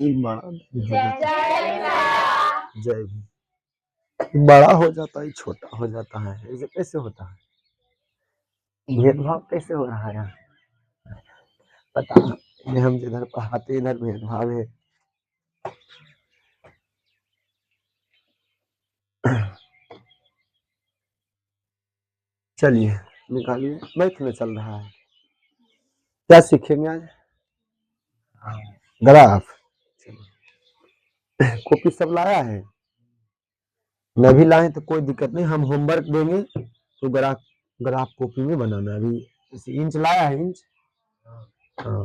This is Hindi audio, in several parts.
ईमान जय भीम। बड़ा हो जाता है छोटा हो जाता है, ऐसे कैसे होता है? भेदभाव कैसे हो रहा है यार? पता नहीं, हम जिधर पढ़ाते इधर भेदभाव है। चलिए निकालिए, मैथ में चल रहा है। क्या सीखेंगे आज? ग्राफ। कॉपी सब लाया है? मैं भी लाए तो कोई दिक्कत नहीं, हम होमवर्क देंगे तो ग्राफ ग्राफ कॉपी में बनाना है। अभी इंच लाया है, इंच। हाँ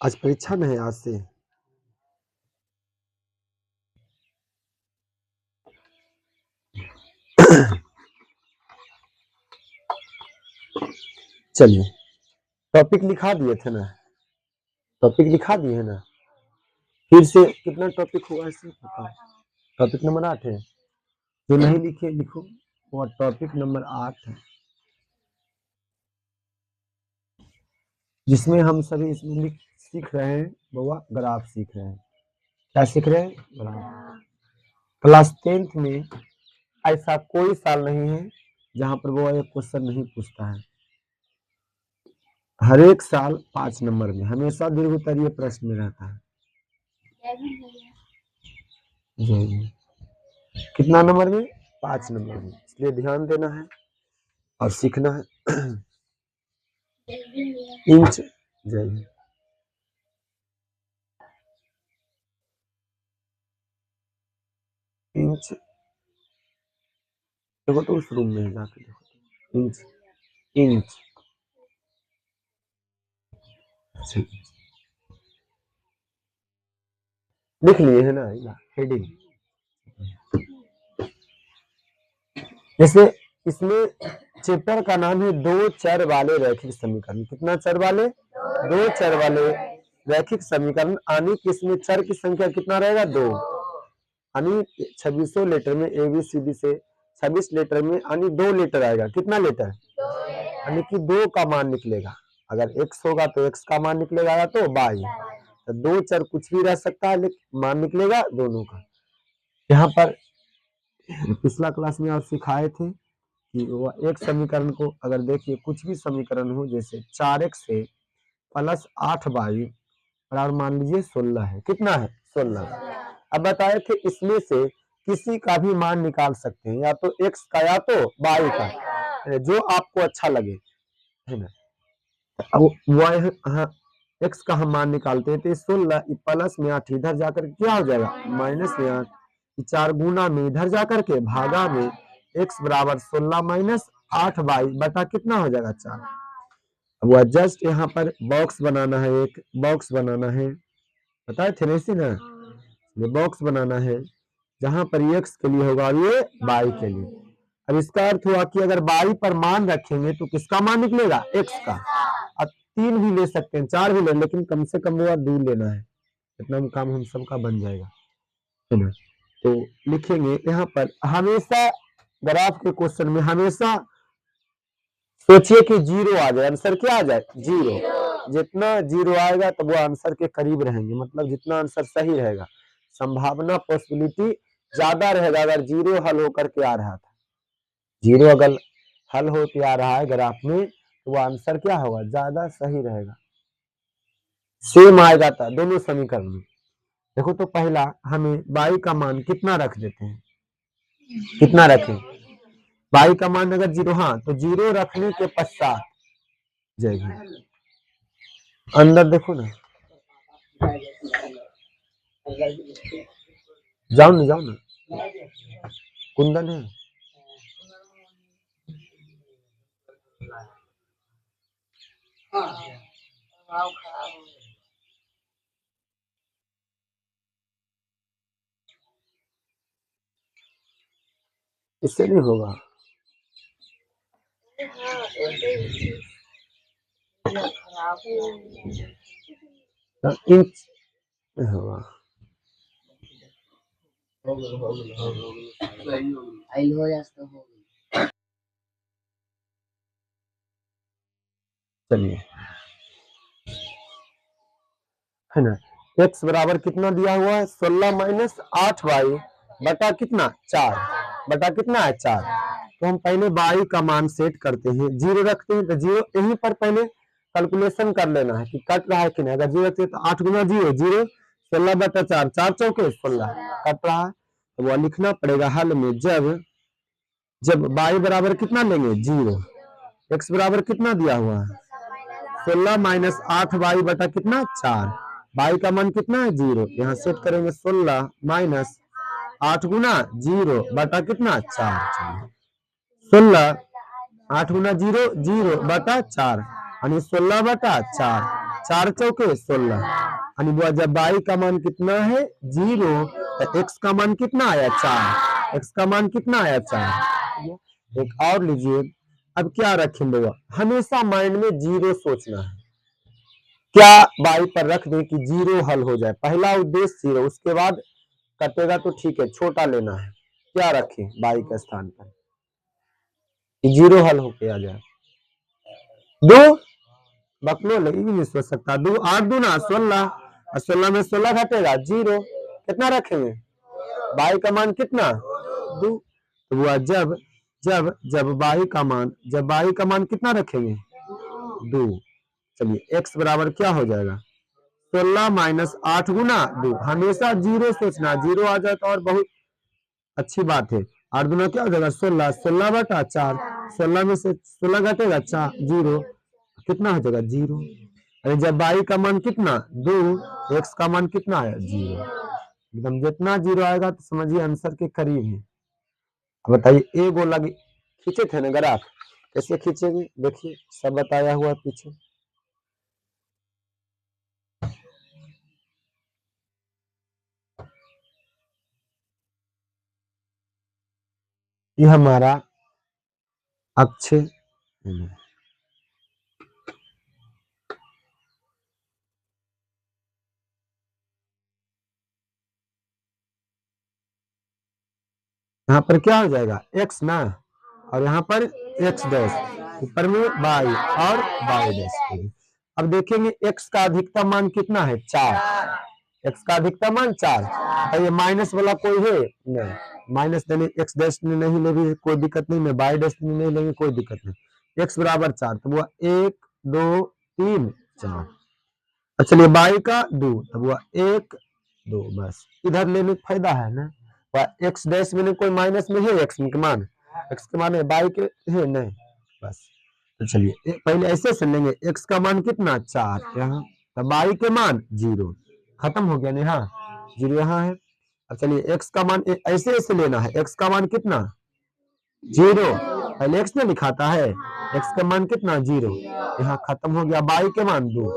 आज परीक्षा में है, आज से। चलिए टॉपिक लिखा दिए थे ना, टॉपिक लिखा दिए है ना। फिर से कितना टॉपिक हुआ इससे बताओ? टॉपिक नंबर 8 है। जो नहीं लिखे लिखो, वो टॉपिक नंबर 8 है, जिसमें हम सभी इसमें सीख रहे हैं बउआ, ग्राफ सीख रहे हैं। क्या सीख रहे हैं? ग्राफ। क्लास 10th में ऐसा कोई साल नहीं है जहां पर वो एक क्वेश्चन नहीं पूछता है। हर एक साल 5 नंबर में हमेशा दीर्घ उत्तरीय प्रश्न में रहता है। जी। कितना नंबर में? 5 नंबर में, इसलिए ध्यान देना है और सीखना है। इंच। जय। इंच देखो तो उस रूम में जाके देखो। इंच इंच लिख लिए है ना हेडिंग। जैसे इसमें चैप्टर का नाम है दो चर वाले रैखिक समीकरण। कितना चर वाले? दो चर वाले रैखिक समीकरण। यानी कि इसमें चर की संख्या कितना रहेगा? 2। यानी 2600 लीटर में ABCD से 26 लीटर में यानी 2 लीटर आएगा। कितना लीटर? यानी कि 2 का मान निकलेगा। अगर x होगा तो x का मान निकलेगा, या तो y। तो दो चर कुछ भी रह सकता है, लेकिन मान निकलेगा दोनों का। यहाँ पर पिछला क्लास में आप सिखाए थे कि वो एक समीकरण को अगर देखिए, कुछ भी समीकरण हो, जैसे 4x से प्लस 8y बराबर मान लीजिए 16 है। कितना है? 16। अब बताए थे इसमें से किसी का भी मान निकाल सकते हैं, या तो x का या तो y का, जो आपको अच्छा लगे, है ना। अब y, हाँ, x का हम मान निकालते हैं तो 16 प्लस में 8 इधर जाकर क्या हो जाएगा? माइनस में 8। 4 गुना में इधर जाकर के भागा में x बराबर 16 माइनस 8y बटा कितना हो जाएगा? 4। अब वह जस्ट यहाँ पर बॉक्स बनाना है, एक बॉक्स बनाना है, बताए थे ना इसी ना। ये बॉक्स बनाना है जहां पर ये x के लिए होगा और ये y के लिए। अब इसका अर्थ हुआ कि अगर y पर मान रखेंगे तो किसका मान निकलेगा? x का। अब 3 भी ले सकते हैं, 4 भी ले, लेकिन कम से कम वो 2 लेना है, इतना काम हम सबका बन जाएगा, है ना। तो लिखेंगे यहाँ पर, हमेशा ग्राफ के क्वेश्चन में हमेशा सोचिए कि 0 आ जाए, आंसर क्या आ जाए? 0। जितना 0 आएगा तो वो आंसर के करीब रहेंगे, मतलब जितना आंसर सही रहेगा, संभावना पॉसिबिलिटी ज्यादा रहेगा। अगर 0 हल होकर के आ रहा था, 0 अगर हल होकर आ रहा है ग्राफ में, तो वो आंसर क्या होगा? ज्यादा सही रहेगा, सेम आएगा था दोनों समीकरण में। देखो तो पहला हमें y का मान कितना रख देते हैं? कितना रखें? y का मान अगर 0, हाँ, तो 0 रखने के पश्चात, जय हिंद, अंदर देखो ना, जाओ ना, जाओ ना, कुंदन है। इससे नहीं होगा। इंच होगा। चलिए है ना, x बराबर कितना दिया हुआ है 16 माइनस 8y बटा कितना 4 बटा कितना है 4। तो हम पहले y का मान सेट करते हैं, 0 रखते हैं तो 0 यहीं पर पहले कैलकुलेशन कर लेना है कि कट रहा है कि नहीं। अगर 0 रखते हैं तो 8 गुना 0 0, 16 बटा 4 4 चौके 16 कट रहा है, तो वह लिखना पड़ेगा हल में जब y बराबर कितना लेंगे 0, x बराबर कितना दिया हुआ है 16 माइनस 8y बटा कितना 4, y का मान कितना है 0, यहाँ सेट करेंगे 16 माइनस 8 गुना 0 बटा कितना 4, 16 8 गुना 0 0 बटा 4 यानी 16 बटा 4 4 चौके 16 यानी जब y का मान कितना है 0 तो x का मान कितना आया 4, x का मान कितना आया 4। एक और लीजिए, अब क्या रखें लोग, हमेशा माइंड में 0 सोचना है, क्या y पर रख दें कि 0 हल हो जाए, पहला उद्देश्य 0, उसके बाद कटेगा तो ठीक है छोटा लेना है, क्या रखें y के स्थान पर कि 0 हल होके आ जाए। 2 बकलो लगी भी नहीं सोच सकता, 2 8 दूना 16 और 16 में 16 घटेगा 0, कितना रखेंगे y का मान कितना 2। तो वो जब जब जब y का मान कितना रखेंगे 2, चलिए x बराबर क्या हो जाएगा 16 माइनस 8 गुना 2, हमेशा 0 सोचना, 0 आ जाए तो और बहुत अच्छी बात है। 8 गुना क्या हो जाएगा 16, 16 बटा 4, 16 में से 16 घटेगा 4 0, कितना हो जाएगा 0। अरे जब y का मान कितना 2, x का मान कितना है 0, एकदम जितना 0 आएगा तो समझिए आंसर के करीब है। बताइए एक गोला खींचे थे ना ग्राफ, कैसे खींचेंगे देखिए सब बताया हुआ पीछे। ये हमारा अक्ष यहाँ पर क्या हो जाएगा x ना, और यहाँ पर x डैश, ऊपर में y और y डैश। अब देखेंगे x का अधिकतम मान कितना है 4, x का अधिकतम मान 4, तो ये माइनस वाला कोई है नहीं, माइनस देने x डैश में नहीं लेंगे कोई दिक्कत नहीं, मैं y डैश में नहीं लेंगे कोई दिक्कत नहीं, x बराबर 4 तो वो 1 2 3 4, चलिए y का 2 तब वो 1 2, बस इधर लेने का फायदा है ना, एक्स डैश में कोई माइनस में है, एक्स के मान है y के है नहीं, बस तो चलिए पहले ऐसे से लेंगे x का मान कितना 4 यहाँ, तो y के मान 0 खत्म हो गया नहीं, हाँ 0 यहाँ है। अब चलिए x का मान ऐसे ऐसे लेना है, x का मान कितना 0, पहले x ने लिखाता है, x का मान कितना 0, यहाँ खत्म हो गया, y के मान 2,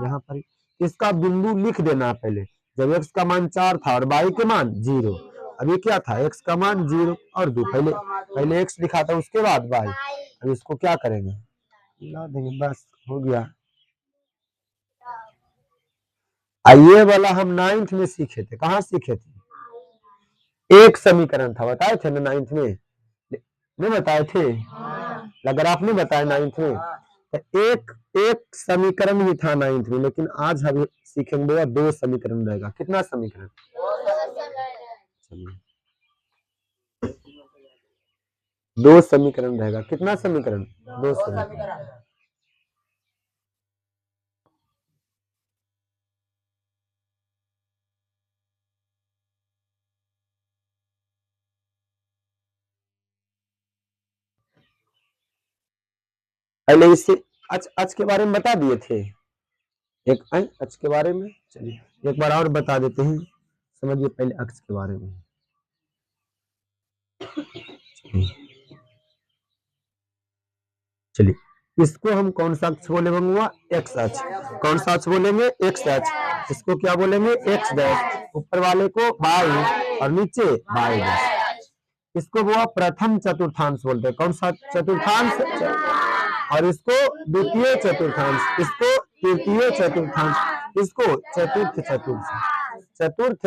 यहाँ पर इसका बिंदु लिख देना पहले, जब x का मान 4 था और y के मान 0, अभी क्या था x का मान 0 और 2, पहले x लिखा था उसके बाद y, अब इसको क्या करेंगे ला देंगे, बस हो गया। ये वाला हम 9th में सीखे थे, कहाँ सीखे थे, एक समीकरण था बताए थे ना 9th में, नहीं बताए थे, अगर आपने बताया 9th में तो एक समीकरण ही था 9th में, लेकिन आज हम सीखेंगे 2 समीकरण रहेगा, कितना समीकरण 2 समीकरण रहेगा, कितना समीकरण 2 समीकरण। पहले इससे अच के बारे में बता दिए थे, एक अच के बारे में, चलिए एक बार और बता देते हैं, समझिए पहले अक्ष के बारे में। चलिए इसको हम कौन सा अक्ष बोलेंगे एक्स अक्ष, कौन सा अक्ष बोलेंगे एक्स अक्ष, इसको क्या बोलेंगे एक्स डैश, ऊपर वाले को y और नीचे y डैश, इसको वो प्रथम चतुर्थांश बोलते हैं। कौन सा चतुर्थांश? और इसको द्वितीय चतुर्थांश, इसको तृतीय चतुर्थांश, इसको चतुर्थ चतुर्थांश। चतुर्थ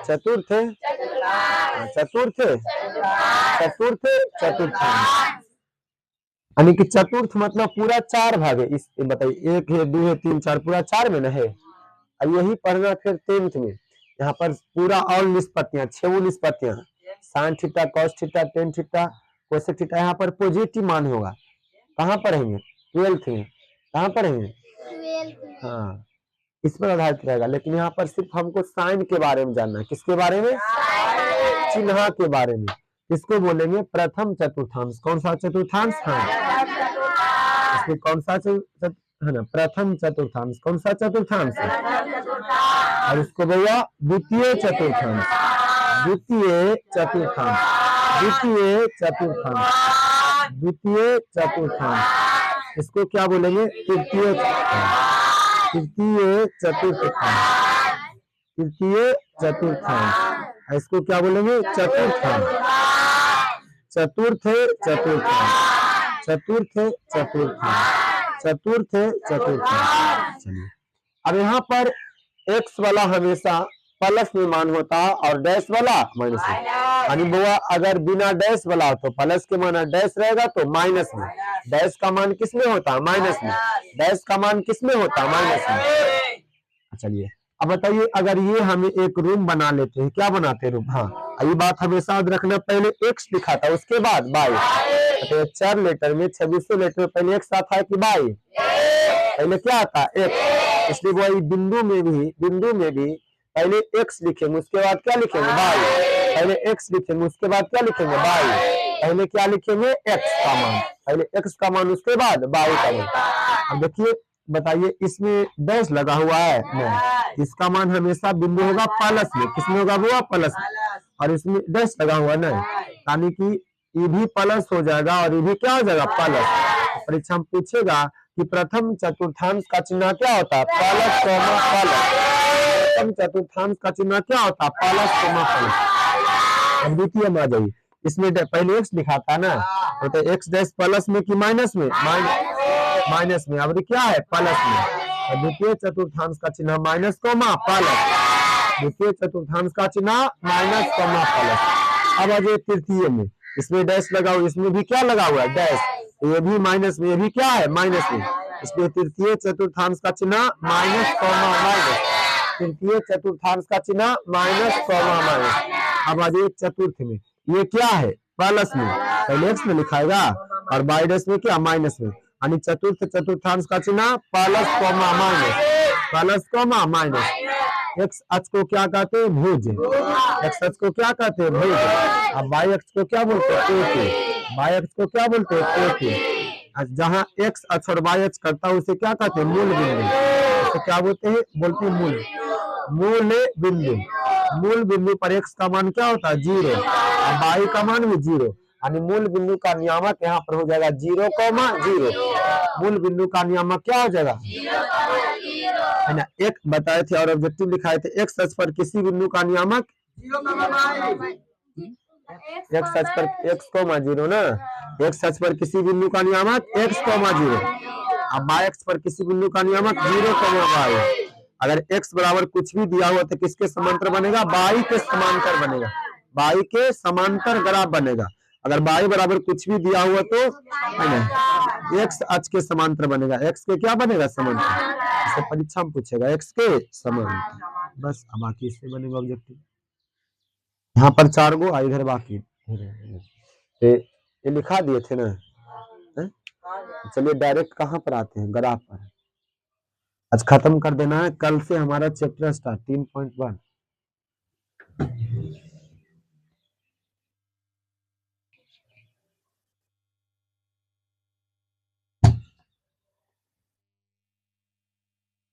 चतुर्थ चतुर्थ चतुर्थ चतुर्थांश, यानी कि चतुर्थ मतलब पूरा 4 भाग है। इस बताइए 1 है 2 है 3 4 पूरा 4 में न है। और यही पढ़ना फिर 10th में, यहाँ पर पूरा और निष्पत्तियां 6 निष्पत्तियां, sine theta cos theta tan theta cosec theta, यहाँ पर पॉजिटिव मान होगा। कहाँ पढ़ेंगे? 12th में। कहाँ पढ़ेंगे? हाँ, इस पर आधारित रहेगा। लेकिन यहाँ पर सिर्फ हमको साइन के बारे में जानना है। किसके बारे में? चिन्ह के बारे में। इसको बोलेंगे प्रथम चतुर्थांश। कौन सा चतुर्थांश? हाँ, इसमें कौन सा है ना, प्रथम चतुर्थांश। कौन सा चतुर्थांश है? और इसको भैया द्वितीय चतुर्थांश, द्वितीय चतुर्थांश, द्वितीय चतुर्थांश, द्वितीय चतुर्थांश। इसको क्या बोलेंगे? तृतीय चतुर्थांश, तृतीय चतुर्थांश, तृतीय चतुर्थांश। इसको क्या बोलेंगे? चतुर्थांश, चतुर्थ चतुर्थांश, चतुर्थ चतुर्थांश, चतुर्थ चतुर्थांश। चलिए, अब यहाँ पर x वाला हमेशा प्लस में मान होता है और डैश वाला माइनस में। यानी बुआ अगर बिना डैश वाला हो तो प्लस के मान, डैश रहेगा तो माइनस में। डैश का मान किस में होता है? माइनस में। डैश का मान किस में होता है? माइनस में। चलिए, अब बताइए अगर ये हमें एक रूम बना लेते हैं, क्या बनाते हैं रूम? हाँ, ये बात हमेशा याद रखना, पहले x लिखा था उसके बाद y। तो 4 लेटर में 2600 लेटर में पहले x आता है कि y? पहले क्या आता है? x। इसलिए वही बिंदु में भी पहले x लिखेंगे उसके बाद क्या लिखेंगे? y। पहले x लिखेंगे उसके बाद क्या लिखेंगे? y। पहले क्या लिखेंगे? x का मान, पहले x का मान उसके बाद y का मान। अब देखिए, बताइए इसमें डैश लगा हुआ है? नहीं, इसका मान हमेशा बिंदु होगा प्लस में। किसमें होगा? वो प्लस में। और इसमें डैश लगा हुआ नहीं, यानी कि ये भी प्लस हो जाएगा और ये भी क्या हो जाएगा? प्लस। परीक्षा में पूछेगा कि प्रथम चतुर्थांश का चिन्ह क्या होता है? Plus comma plus. प्रथम चतुर्थांश का चिन्ह क्या होता है? Plus comma plus. अब द्वितीय में आ जाइए, इसमें पहले x लिखा था ना, तो x डैश प्लस में कि माइनस में? माइनस में। अब क्या है? प्लस में। द्वितीय चतुर्थांश का चिन्ह माइनस कॉमा प्लस, द्वितीय चतुर्थांश का चिन्ह माइनस कॉमा प्लस। अब आ जाइए तृतीय में, इसमें डैश लगा हुआ, इसमें भी क्या लगा हुआ है? डैश। ये भी माइनस में, ये भी क्या है? माइनस में। इसलिए तृतीय चतुर्थांश का चिन्ह माइनस कॉमा माइनस, तृतीय चतुर्थांश का चिन्ह माइनस कॉमा माइनस। अब आ जाइए चतुर्थ में, ये क्या है? प्लस में, पहले x में लिखाएगा और बाई डैश में क्या? माइनस में। यानी चतुर्थ चतुर्थांश का चिन्ह plus comma minus, plus comma minus. x अक्ष को क्या कहते हैं? भुज। x अक्ष को क्या कहते हैं? भुज। अब y अक्ष को क्या बोलते हैं? कोटि। y अक्ष को क्या बोलते हैं? कोटि। जहाँ x अक्ष और y अक्ष करता है उसे क्या कहते हैं? मूल बिंदु। उसे क्या बोलते हैं? बोलते हैं मूल, मूल बिंदु। मूल बिंदु पर x का मान क्या होता है? 0 और y का मान भी 0। यानी मूल बिंदु का नियामक यहाँ पर हो जाएगा 0,0। मूल बिंदु का नियामक क्या हो जाएगा? है ना, एक बताए थे और ऑब्जेक्टिव लिखाए थे। x अक्ष पर किसी बिंदु का नियामक x अक्ष पर x,0 ना, x अक्ष पर किसी बिंदु का नियामक x,0। अब y अक्ष पर किसी बिंदु का नियामक 0,y। अगर x बराबर कुछ भी दिया हुआ तो किसके समांतर बनेगा? y के समांतर बनेगा, y के समांतर ग्राफ बनेगा। अगर y बराबर कुछ भी दिया हुआ तो है ना, x अक्ष के समांतर बनेगा। x के क्या बनेगा? समांतर। इसे परीक्षा में पूछेगा, x के समांतर। बस, अब बाकी इससे बनेगा ऑब्जेक्टिव। यहाँ पर 4 गो, इधर बाकी ये लिखा दिए थे ना। चलिए डायरेक्ट कहाँ पर आते हैं? ग्राफ पर। आज खत्म कर देना है, कल से हमारा चैप्टर स्टार्ट 3.1।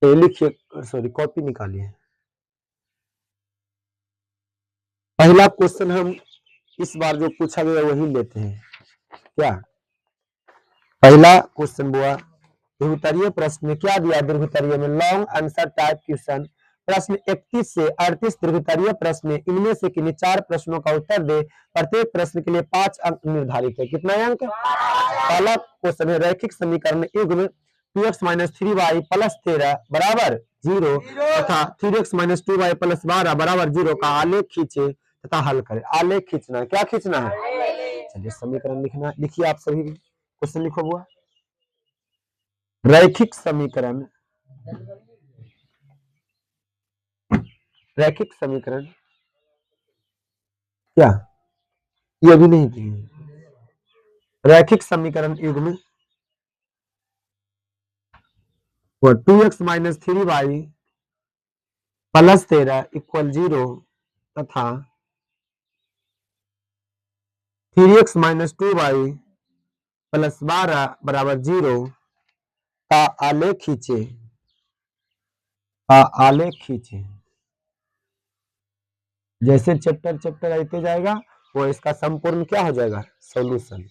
लिखिए, सॉरी कॉपी निकालिए। पहला क्वेश्चन हम इस बार जो पूछा गया वही लेते हैं। क्या पहला क्वेश्चन हुआ? ध्रुवतरीय प्रश्न में क्या दिया? ध्रुवतरीय में लॉन्ग आंसर टाइप क्वेश्चन प्रश्न 31 से 38 दीर्घोत्तरीय प्रश्न है। इनमें से किन्हीं 4 प्रश्नों का उत्तर दे। प्रत्येक प्रश्न के लिए 5 अंक निर्धारित है। कितना अंक? पहला क्वेश्चन है रैखिक समीकरण युग्म 2x - 3y + 13 बराबर 0 तथा 3x - 2y + 12 बराबर 0 का आलेख खींचे तथा हल करें। आलेख खींचना है। क्या खींचना है? चलिए समीकरण लिखना है। लिखिए आप सभी क्वेश्चन लिखो हुआ। रैखिक समीकरण क्या ये भी नहीं थी। रैखिक समीकरण युग्म 2x - 3y + 13 = 0 तथा 3x - 2y + 12 बराबर 0 का आलेख खींचे। जैसे चैप्टर आते जाएगा वो इसका संपूर्ण क्या हो जाएगा? सॉल्यूशन।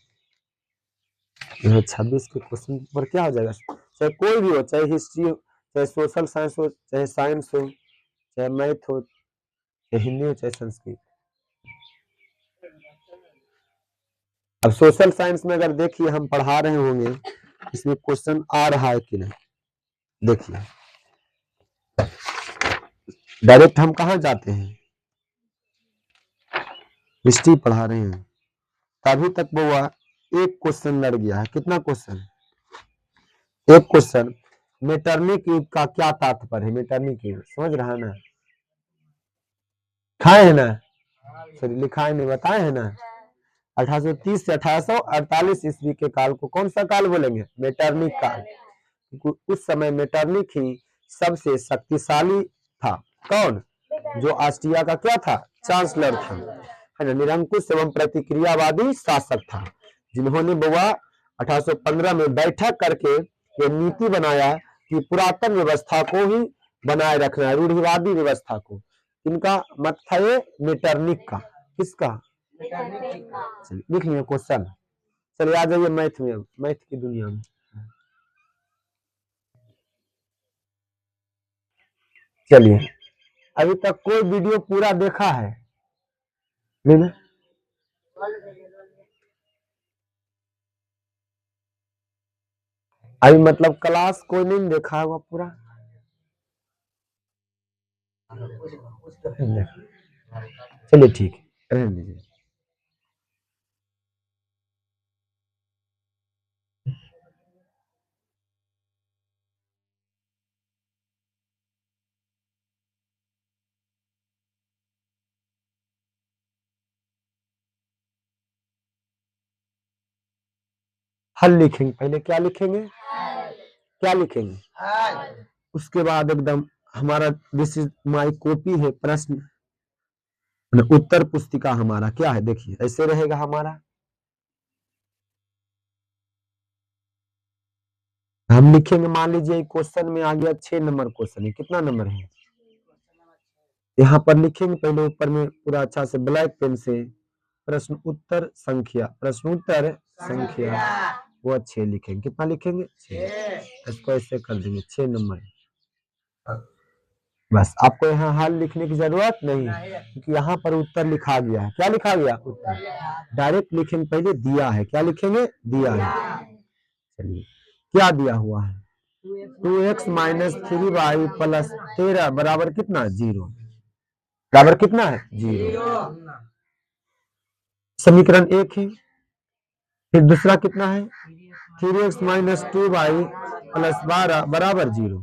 26 के क्वेश्चन पर क्या हो जाएगा? चाहे कोई भी हो, चाहे हिस्ट्री हो, चाहे सोशल साइंस हो, चाहे साइंस हो, चाहे मैथ हो, चाहे हिंदी हो, चाहे संस्कृत। अब सोशल साइंस में अगर देखिए हम पढ़ा रहे होंगे इसमें क्वेश्चन आ रहा है कि नहीं, देखिए डायरेक्ट हम कहाँ जाते हैं? हिस्ट्री पढ़ा रहे हैं। अभी तक वो एक क्वेश्चन लड़ गया है। कितना क्वेश्चन? एक क्वेश्चन। मेटरनिक युग का क्या तात्पर्य है? मेटरनिक युग समझ रहा है ना? खाए है ना? सॉरी लिखाए नहीं, बताए है ना? 1830 से 1848 ईस्वी के काल को कौन सा काल बोलेंगे? मेटरनिक काल। उस समय मेटरनिक ही सबसे शक्तिशाली था। कौन? जो ऑस्ट्रिया का क्या था? चांसलर था, है ना? निरंकुश एवं प्रतिक्रियावादी शासक था, जिन्होंने बुआ 1815 में बैठक करके ये नीति बनाया कि पुरातन व्यवस्था को ही बनाए रखना है, रूढ़िवादी व्यवस्था को। इनका मत था ये मेटरनिक का। किसका? चलिए लिख लिया क्वेश्चन। चलिए आ जाइए मैथ में, मैथ की दुनिया में। चलिए अभी तक कोई वीडियो पूरा देखा है नहीं ना? अभी मतलब क्लास कोई नहीं देखा होगा पूरा? चलिए ठीक है, रहने दीजिए। हल लिखेंगे पहले। क्या लिखेंगे? क्या लिखेंगे? उसके बाद एकदम हमारा दिस इज माई कॉपी है, प्रश्न उत्तर पुस्तिका हमारा क्या है, देखिए ऐसे रहेगा हमारा। हम लिखेंगे, मान लीजिए क्वेश्चन में आ गया 6 नंबर क्वेश्चन है। कितना नंबर है? यहाँ पर लिखेंगे पहले ऊपर में पूरा अच्छा से ब्लैक पेन से प्रश्न उत्तर संख्या वो 6 लिखेंगे। कितना लिखेंगे? 6। इसको ऐसे कर देंगे 6 नंबर। बस आपको यहाँ हल लिखने की जरूरत नहीं है क्योंकि यहाँ पर उत्तर लिखा गया है। क्या लिखा गया? उत्तर। डायरेक्ट लिखेंगे पहले दिया है। क्या लिखेंगे? दिया है। चलिए क्या दिया हुआ है? 2x - 3y + 13 बराबर कितना? 0। बराबर कितना है? 0। समीकरण 1 है। फिर दूसरा कितना है? 3x - 2y + 12 बराबर 0।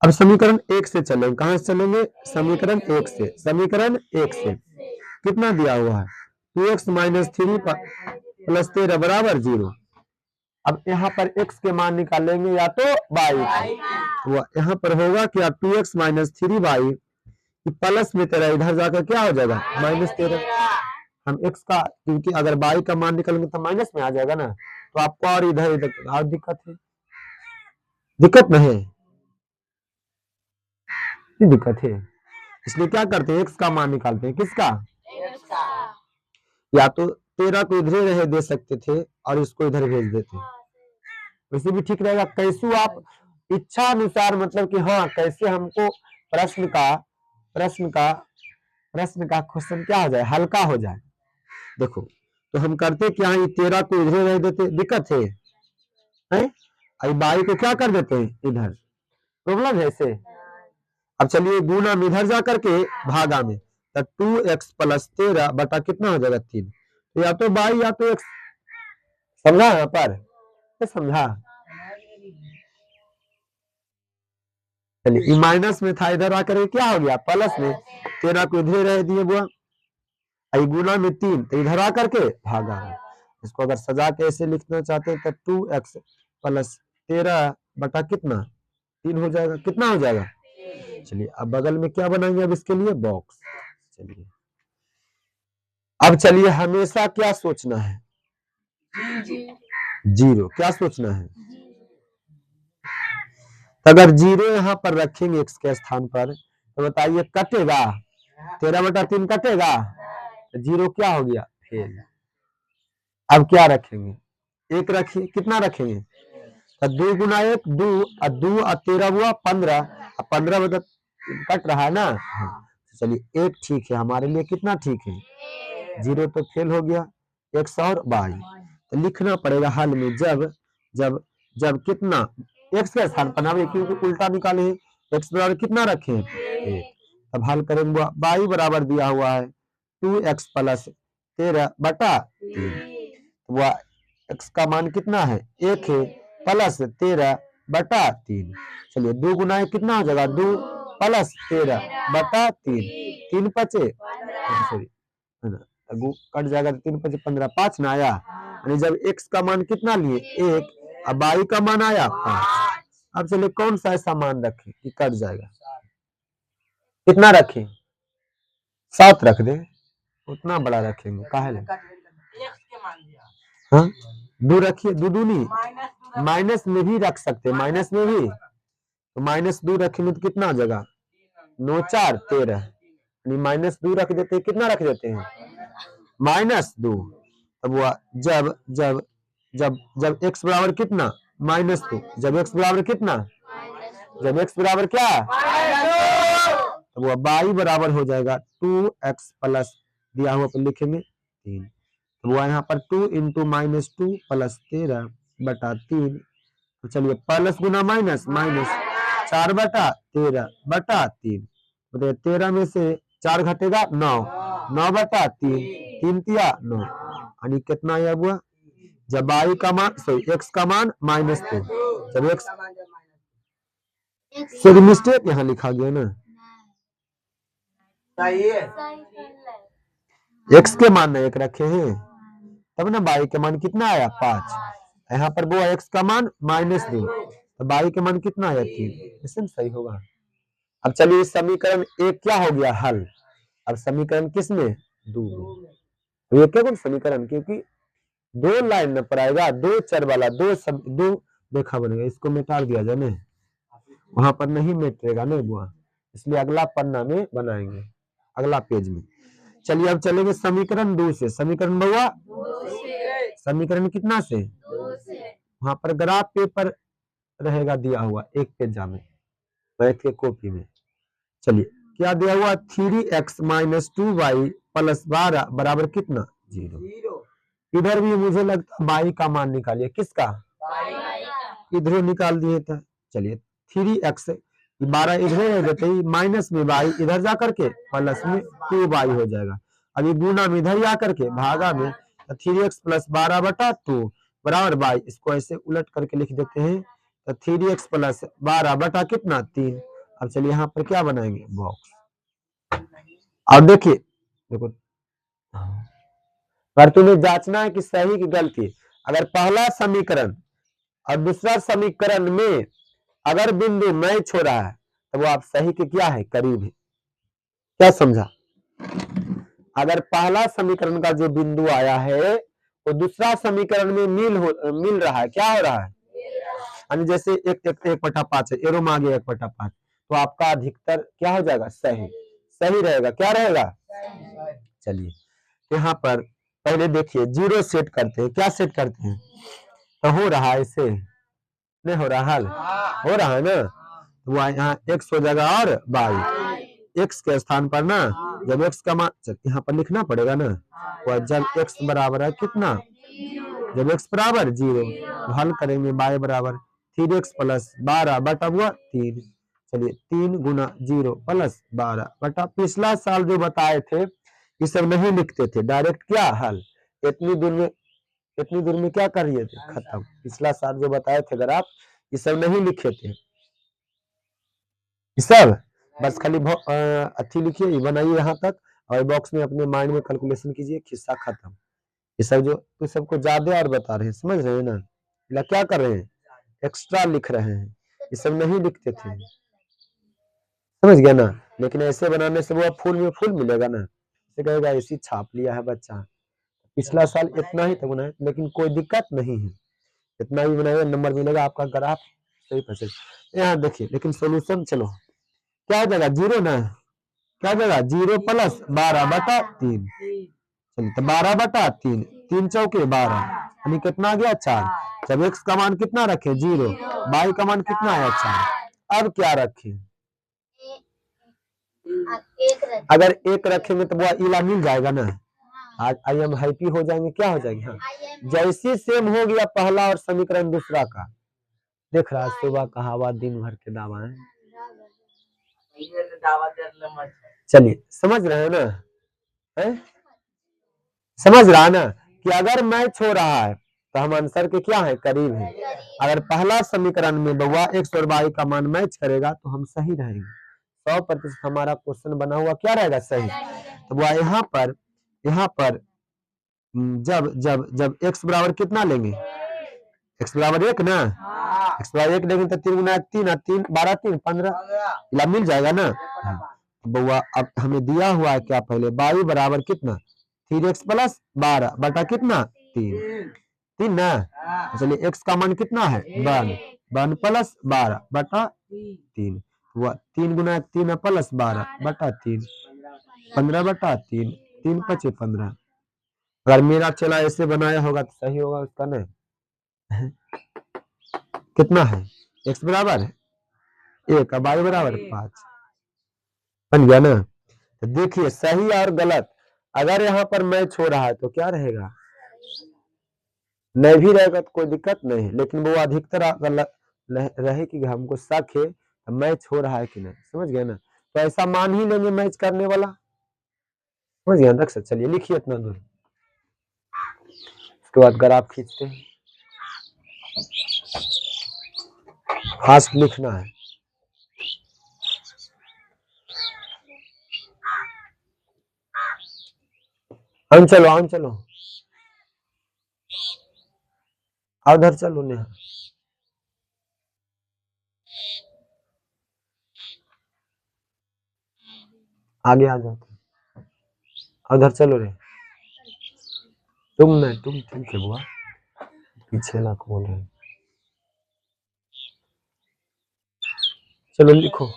अब समीकरण 1 से चलेंगे। कहां से चलेंगे? समीकरण 1 से। समीकरण 1 से कितना दिया हुआ है? 2x - 3 + 13 बराबर 0। अब यहाँ पर x के मान निकालेंगे या तो y। यहाँ पर होगा क्या? 2x - 3y प्लस में 13 इधर जाकर क्या हो जाएगा? -13। हम x का, क्योंकि अगर y का मान निकालेंगे तो माइनस में आ जाएगा ना, तो आपको और इधर और दिक्कत है। दिक्कत नहीं दिक्कत है, इसलिए क्या करते हैं? x का मान निकालते हैं। किसका? या तो 13 को इधर रहे दे सकते थे और इसको इधर भेज देते, वैसे भी ठीक रहेगा। कैसू आप इच्छा अनुसार मतलब कि हाँ कैसे हमको प्रश्न का प्रश्न का प्रश्न का क्वेश्चन क्या हो जाए, हल्का हो जाए। देखो तो हम करते क्या है, 13 को इधर रह देते, दिक्कत है? आई बाई को क्या कर देते हैं इधर, प्रॉब्लम है इसे। अब चलिए गुना में इधर जा करके भागा में, तो 2x प्लस 13 बटा कितना हो जाएगा 3, तो या तो बाई या तो x, समझा यहाँ पर, समझा। चलिए माइनस में था, इधर आकर क्या हो गया प्लस में, 13 को इधर रह दिए बुआ, आई गुना में 3 तो इधर आकर के भागा में। इसको अगर सजा के ऐसे लिखना चाहते हैं तो 2x प्लस 13 बटा कितना 3 हो जाएगा, कितना हो जाएगा। चलिए अब बगल में क्या बनाएंगे, अब इसके लिए बॉक्स। चलिए अब चलिए हमेशा क्या सोचना है, जीरो, क्या सोचना है। तो अगर जीरो यहाँ पर रखेंगे x के स्थान पर तो बताइए कटेगा, 13/3 कटेगा, तो जीरो क्या हो गया फेल। अब क्या रखेंगे, एक रखिए, कितना रखेंगे, तो 2 गुना 1 2 और 2 और 13 हुआ 15, अब 15 मतलब कट रहा है ना। हाँ। चलिए एक ठीक है हमारे लिए, कितना ठीक है, जीरो तो फेल हो गया, x और y। तो लिखना पड़ेगा हल में जब जब जब कितना x के स्थान पर ना, क्योंकि उल्टा निकाले हैं, x बराबर कितना रखे हैं 1। अब हल करेंगे, y बराबर दिया हुआ है 2x प्लस 13 बटा 3, वह x का मान कितना है 1 है, प्लस 13 बटा 3। चलिए 2 गुना कितना हो जाएगा 2 प्लस 13 बटा 3, 3 बचे सॉरी कट जाएगा, 3 5 15 5 ना आया, यानी जब x का मान कितना लिए 1 और y का मान आया 5। अब चलिए कौन सा ऐसा मान रखें कि कट जाएगा, कितना रखें 7 रख दे, उतना बड़ा रखेंगे काहे ले, हाँ 2 रखिए, 2 दूनी माइनस में भी रख सकते हैं, माइनस में भी, तो माइनस 2 रखेंगे तो कितना हो जाएगा 9 4 13, माइनस 2 रख देते हैं, कितना रख देते हैं -2। अब वह जब जब जब जब x बराबर कितना -2, जब x बराबर कितना, जब x बराबर क्या, तो वह y बराबर हो जाएगा 2x प्लस दिया हुआ पर लिखेंगे 3, तो वह यहाँ पर 2 इंटू -2 प्लस 13 बटा 3। तो चलिए प्लस गुना माइनस माइनस 4 बटा 13 बटा 3, तो 13 में से 4 घटेगा 9, 9 बटा 3, 3 तिया 9, यानी कितना आया हुआ, जब y का मान सॉरी x का मान -2, जब x सॉरी मिस्टेक यहाँ लिखा गया ना, x के मान ना 1 रखे हैं, तब ना y के मान कितना आया 5, यहाँ पर वो x का मान -2, तो y के मान कितना आया 3, इसमें सही होगा। अब चलिए समीकरण 1 क्या हो गया हल, अब समीकरण किस में 2 में, ये क्या कौन समीकरण, क्योंकि 2 लाइन में पढ़ाएगा, 2 चर वाला, 2 देखा बनेगा, इसको मिटा दिया जाए ना, वहां पर नहीं मिटेगा ना बुआ, इसलिए अगला पन्ना में बनाएंगे, अगला पेज में। चलिए अब चलेंगे समीकरण 2 से, समीकरण बुआ समीकरण कितना से, वहां पर ग्राफ पेपर रहेगा दिया हुआ एक पेजा में मैथ के कॉपी में। चलिए क्या दिया हुआ 3x - 2y प्लस 12 बराबर कितना 0। इधर भी मुझे लगता y का मान निकालिए, किसका, इधर निकाल दिए थे। चलिए 3x 12 इधर रह देते ही, माइनस में y इधर जा करके प्लस में 2y हो जाएगा, अभी गुना में इधर जा करके भागा में, 3x प्लस 12 बटा 2 बराबर y, इसको ऐसे उलट करके लिख देते हैं, तो 3x प्लस 12 बटा कितना 3। अब चलिए यहाँ पर क्या बनाएंगे बॉक्स, अब देखिए देखो पर तुम्हें जांचना है कि सही की गलती, अगर पहला समीकरण और दूसरा समीकरण में अगर बिंदु मैच हो रहा है तो वो आप सही के क्या है करीब है, क्या समझा। अगर पहला समीकरण का जो बिंदु आया है वो दूसरा समीकरण में मिल रहा है, क्या हो रहा है, यानी जैसे 1/5 है, एरो में आ गया 1/5, तो आपका अधिकतर क्या हो जाएगा सही, सही रहेगा, क्या रहेगा। चलिए यहाँ पर पहले देखिए 0 सेट करते हैं, क्या सेट करते हैं, तो हो रहा है इसे नहीं हो रहा हल, हो रहा है ना। तो वो यहाँ x हो जाएगा और y, x के स्थान पर ना जब x का मान यहाँ पर लिखना पड़ेगा ना, वो जब x बराबर है कितना, जब x बराबर 0 तो हल करेंगे y बराबर 3x प्लस 12 बटा हुआ 3। चलिए 3 गुना 0 प्लस 12 बटा, पिछला साल जो बताए थे ये सब नहीं लिखते थे, डायरेक्ट क्या हल, इतनी दूर में क्या करिए थे, खत्म। पिछला साल जो बताए थे अगर आप ये सब नहीं लिखे थे, ये सब बस खाली अच्छी लिखिए, ये बनाइए यहाँ तक और बॉक्स में अपने माइंड में कैलकुलेशन कीजिए, खिस्सा खत्म। ये सब जो तो सबको ज्यादा और बता रहे हैं, समझ रहे हैं ना, या क्या कर रहे हैं, एक्स्ट्रा लिख रहे हैं, ये सब नहीं लिखते थे, समझ गया ना। लेकिन ऐसे बनाने से वो फुल में फुल मिलेगा ना, इसे कहेगा ऐसी छाप लिया है बच्चा, पिछला साल इतना ही तक बनाए, लेकिन कोई दिक्कत नहीं है, इतना ही बनाएगा नंबर मिलेगा आपका, ग्राफ सही पैसे। यहाँ देखिए लेकिन सोल्यूशन चलो क्या हो जाएगा, 0 ना, क्या हो जाएगा 0 प्लस 12 बटा 3, चलिए तो 12 बटा 3, 3 चौके 12 यानी कितना आ गया 4। जब x का मान कितना रखे 0, y का मान कितना आया 4। अब क्या रखें, अगर 1 रखेंगे तो वो इला मिल जाएगा ना, आज आई एम हैप्पी हो जाएंगे, क्या हो जाएंगे, हाँ जैसे सेम हो गया पहला और समीकरण दूसरा का, देख रहा है सुबह का हवा दिन भर के दावा है। चलिए समझ रहे हैं ना, है? समझ रहा है ना कि अगर मैच हो रहा है तो हम आंसर के क्या है, करीब है। अगर पहला समीकरण में बउआ एक्स और वाई का मान मैच करेगा तो हम सही रहेंगे, 100% हमारा क्वेश्चन बना हुआ क्या रहेगा, सही। तो वह यहाँ पर जब जब जब x बराबर कितना लेंगे, x बराबर 1 ना, x बराबर 1 लेंगे तो 3 गुना 3 3 12 3 15 मिल जाएगा ना। बउआ अब हमें दिया हुआ है क्या, पहले y बराबर कितना 3x प्लस 12 बटा कितना 3 ना, चलिए x का मान कितना है 1 प्लस 12 बटा 3, हुआ 3 गुना 3 प्लस 12 बटा 3, 15 बटा 3, 3 5 15। अगर मेरा चला ऐसे बनाया होगा तो सही होगा उसका ना, कितना है x बराबर 1 y बराबर 5, बन गया ना। तो देखिए सही और गलत अगर यहाँ पर मैच हो रहा है तो क्या रहेगा, नहीं भी रहेगा तो कोई दिक्कत नहीं, लेकिन वो अधिकतर गलत रहे कि हमको शक है मैच हो रहा है कि नहीं, समझ गए ना। तो ऐसा मान ही लेंगे मैच करने वाला, समझ गए रख सकते। चलिए लिखिए इतना दूर, उसके बाद ग्राफ खींचते हैं, फास्ट लिखना है। हम चलो उधर चलो नेहा, आगे आ जाओ, उधर चलो रे, तुम नहीं, तुम ठीक है बुआ, पीछे लाख बोल रहे, चलो लिखो।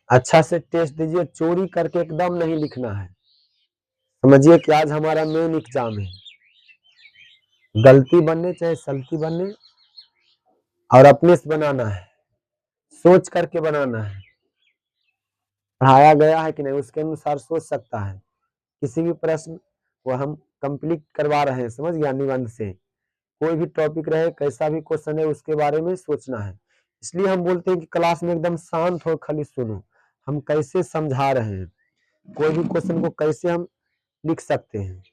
अच्छा से टेस्ट दीजिए, चोरी करके एकदम नहीं लिखना है, समझिए कि आज हमारा मेन एग्जाम है, गलती बनने चाहे सलती बनने और अपने से बनाना है, सोच करके बनाना है, पढ़ाया गया है कि नहीं उसके अनुसार सोच सकता है, किसी भी प्रश्न को हम कंप्लीट करवा रहे हैं, समझ गया, निबंध से कोई भी टॉपिक रहे कैसा भी क्वेश्चन है उसके बारे में सोचना है। इसलिए हम बोलते हैं कि क्लास में एकदम शांत हो, खाली सुनो हम कैसे समझा रहे हैं, कोई भी क्वेश्चन को कैसे हम लिख सकते हैं।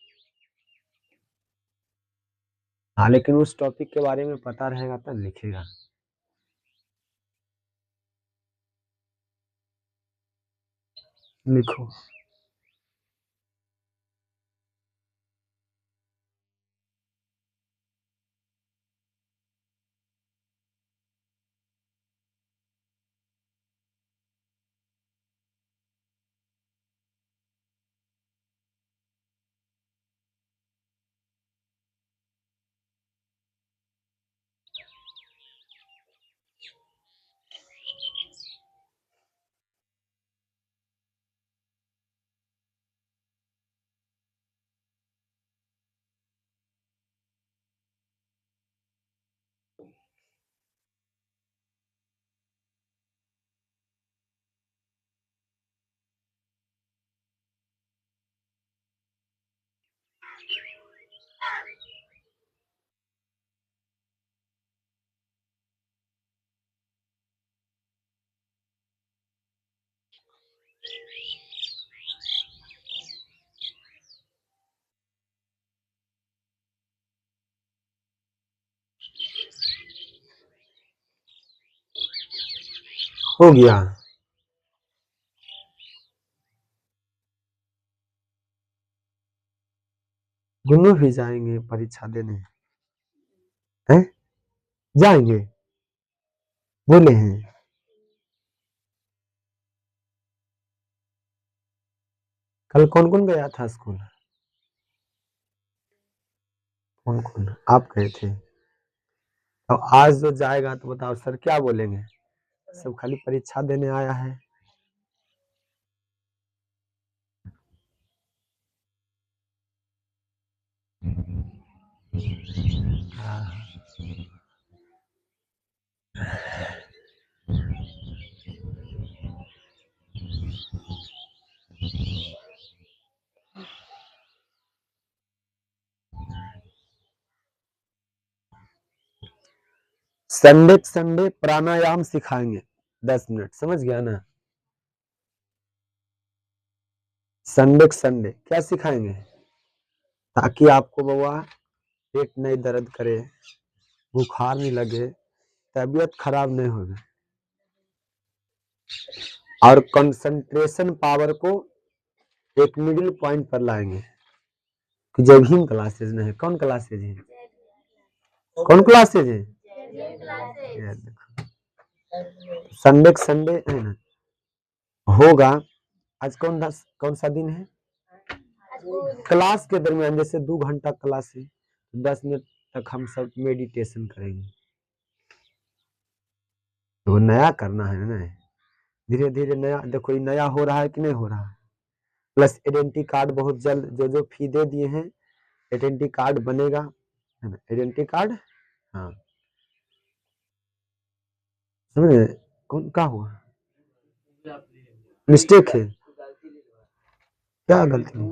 हाँ लेकिन उस टॉपिक के बारे में पता रहेगा तब लिखेगा। लिखो। हो गया। दोनों भी जाएंगे परीक्षा देने हैं, जाएंगे बोले हैं। कल कौन कौन गया था स्कूल? कौन कौन? आप गए थे। तो आज जो जाएगा तो बताओ सर क्या बोलेंगे? सब खाली परीक्षा देने आया है। हाँ। संडे प्राणायाम सिखाएंगे 10 मिनट, समझ गया ना? संडे क्या सिखाएंगे? ताकि आपको बउआ पेट नहीं दर्द करे, बुखार नहीं लगे, तबीयत खराब नहीं होगी, और कंसंट्रेशन पावर को एक मिडिल पॉइंट पर लाएंगे। कि जब ही क्लासेज नहीं है, कौन क्लासेज है? कौन क्लासेज है? संडे है ना होगा। आज कौन सा दिन है? क्लास के दरमियान जैसे 2 घंटा क्लास है, 10 मिनट तक हम सब मेडिटेशन करेंगे। तो नया करना है ना, धीरे धीरे नया। देखो ये नया हो रहा है कि नहीं हो रहा है। प्लस आइडेंटिटी कार्ड बहुत जल्द, जो फी दे दिए हैं आइडेंटिटी कार्ड बनेगा, है ना? आइडेंटिटी कार्ड, हाँ समझे? कौन का हुआ मिस्टेक है? क्या गलती है?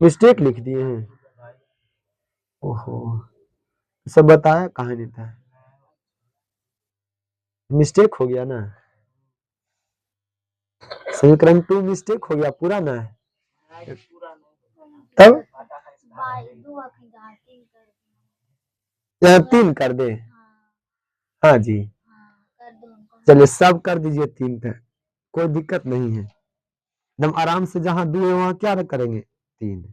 मिस्टेक लिख दिए हैं। ओहो, सब बताया कहाँ नहीं था? मिस्टेक हो गया ना, समीकरण 2 मिस्टेक हो गया, पूरा ना है तब यहाँ 3 कर दे। हाँ जी, चलिए सब कर दीजिए 3 पे, कोई दिक्कत नहीं है। एकदम आराम से, जहाँ 2 है वहाँ क्या करेंगे? 3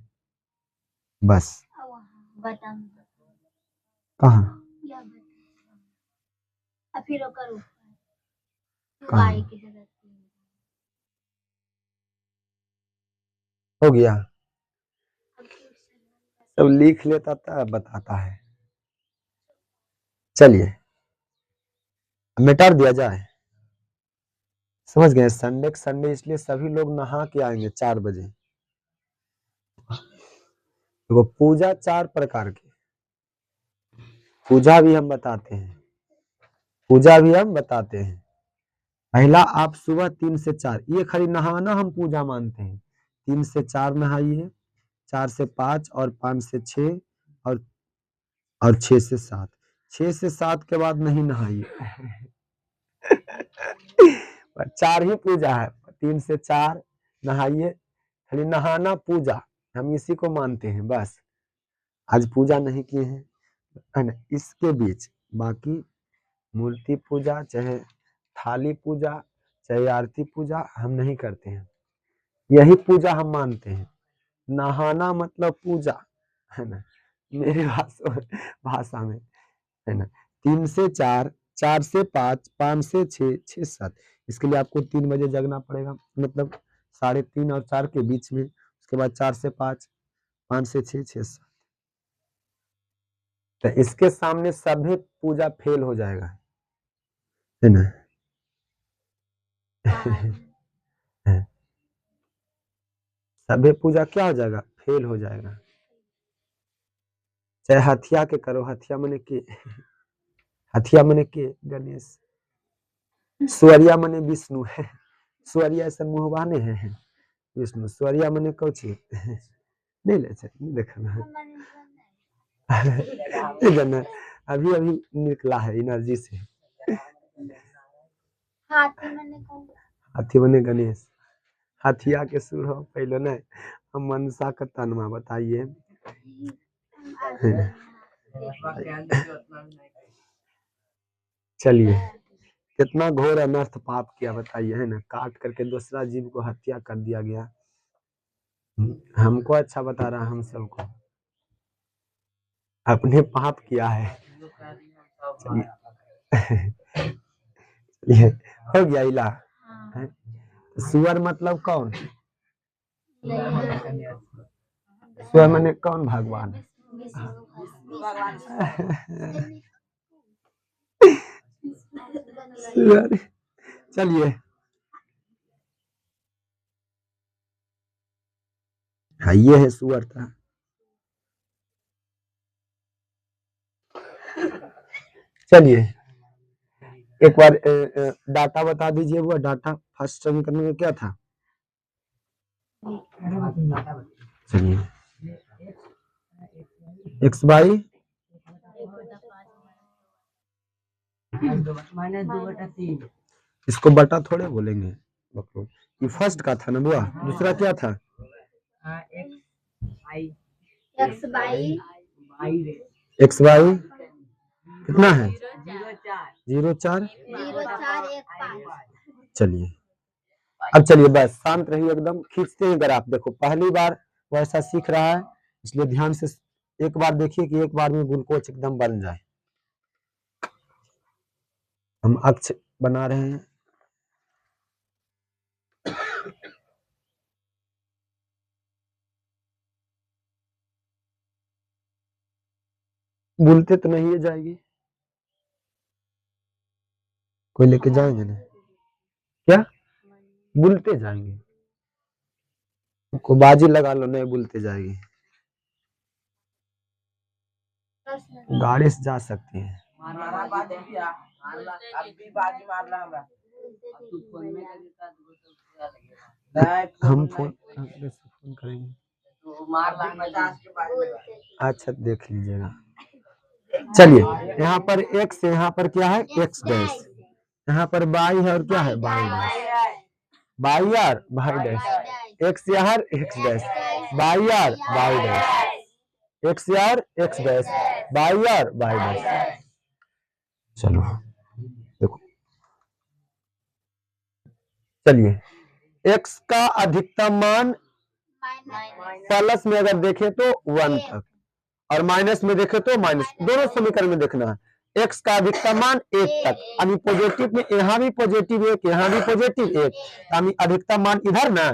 बस। कहाँ? कहाँ? हो गया, सब लिख लेता था, बताता है। चलिए मिटा दिया जाए, समझ गए? संडे इसलिए सभी लोग नहा के आएंगे 4 बजे। तो पूजा 4 प्रकार की पूजा भी हम बताते हैं, पहला आप सुबह 3 से 4, ये खाली नहाना हम पूजा मानते हैं। 3 से 4 नहाइए, 4 से 5 और 5 से 6 और 6 से 7। 6 से 7 के बाद नहीं नहाइए। 4 ही पूजा है, 3 से 4 नहाइए, खाली नहाना पूजा, हम इसी को मानते हैं बस। आज पूजा नहीं किए हैं, है ना? इसके बीच बाकी मूर्ति पूजा, चाहे थाली पूजा, चाहे आरती पूजा हम नहीं करते हैं। यही पूजा हम मानते हैं। नहाना मतलब पूजा, है ना? मेरे भाषा में, है ना? 3 से 4, 4 से 5, 5 से 6, 6 से 7। इसके लिए आपको 3 बजे जगना पड़ेगा, मतलब 3:30 और 4 के बीच में। उसके बाद 4 से 5, 5 से 6, 6 से 7। तो इसके सामने सभी पूजा फेल हो जाएगा, है ना? सभी पूजा क्या हो जाएगा? फेल हो जाएगा। चाहे हथिया के करो, हथिया मने के, हथिया मने के गणेश, स्वरिया मने विष्णु है, स्वरिया ऐसा मुहबाने है विष्णु, स्वरिया मने कौची नहीं ले नहीं देखना है। अभी निकला है एनर्जी से। हाथी मने गणेश, हथिया के सुर हो पहले न, हम मनसा का तनमा बताइए। चलिए, कितना घोर अनर्थ पाप किया बताइए, है ना, काट करके दूसरा जीव को हत्या कर दिया गया। हमको अच्छा बता रहा, हम सबको अपने पाप किया है। ये हो गया इला है? सुअर मतलब कौन? सुअर माने कौन? भगवान। सुअर। चलिए, हाँ ये है सुअर था। चलिए, एक बार डाटा बता दीजिए, वो डाटा फर्स्ट समीकरण में क्या था? चलिए, एक्स बाई इसको बटा थोड़े बोलेंगे, ये फर्स्ट का था ना बुआ, दूसरा क्या था? एक्स बाई कितना है? 0,4। चलिए, अब चलिए बस शांत रहिए, एकदम खींचते हैं ग्राफ। देखो पहली बार वो ऐसा सीख रहा है, इसलिए ध्यान से एक बार देखिए कि एक बार में ग्लूकोज एकदम बन जाए। हम अक्ष बना रहे हैं। भूलते तो नहीं है जाएगी, कोई लेके जाएंगे ना क्या? भूलते जाएंगे, को बाजी लगा लो, नहीं भूलते जाएगी, गाड़ी से जा सकती है। हम फोन करेंगे, अच्छा देख लीजिएगा। चलिए, यहाँ पर x है, यहाँ पर क्या है? x डैश, यहाँ पर y है और क्या है? y dash, y R y dash, x यार x dash, y R y dash, x यार x dash, y R y dash. चलो देखो, चलिए, x का अधिकतम मान प्लस में अगर देखें तो 1 तक, और माइनस में देखें तो माइनस, दोनों समीकरण में देखना है। x का अधिकतम मान 1 तक, यानी पॉजिटिव में यहाँ भी पॉजिटिव 1, यहाँ भी पॉजिटिव 1, यानी अधिकतम मान इधर ना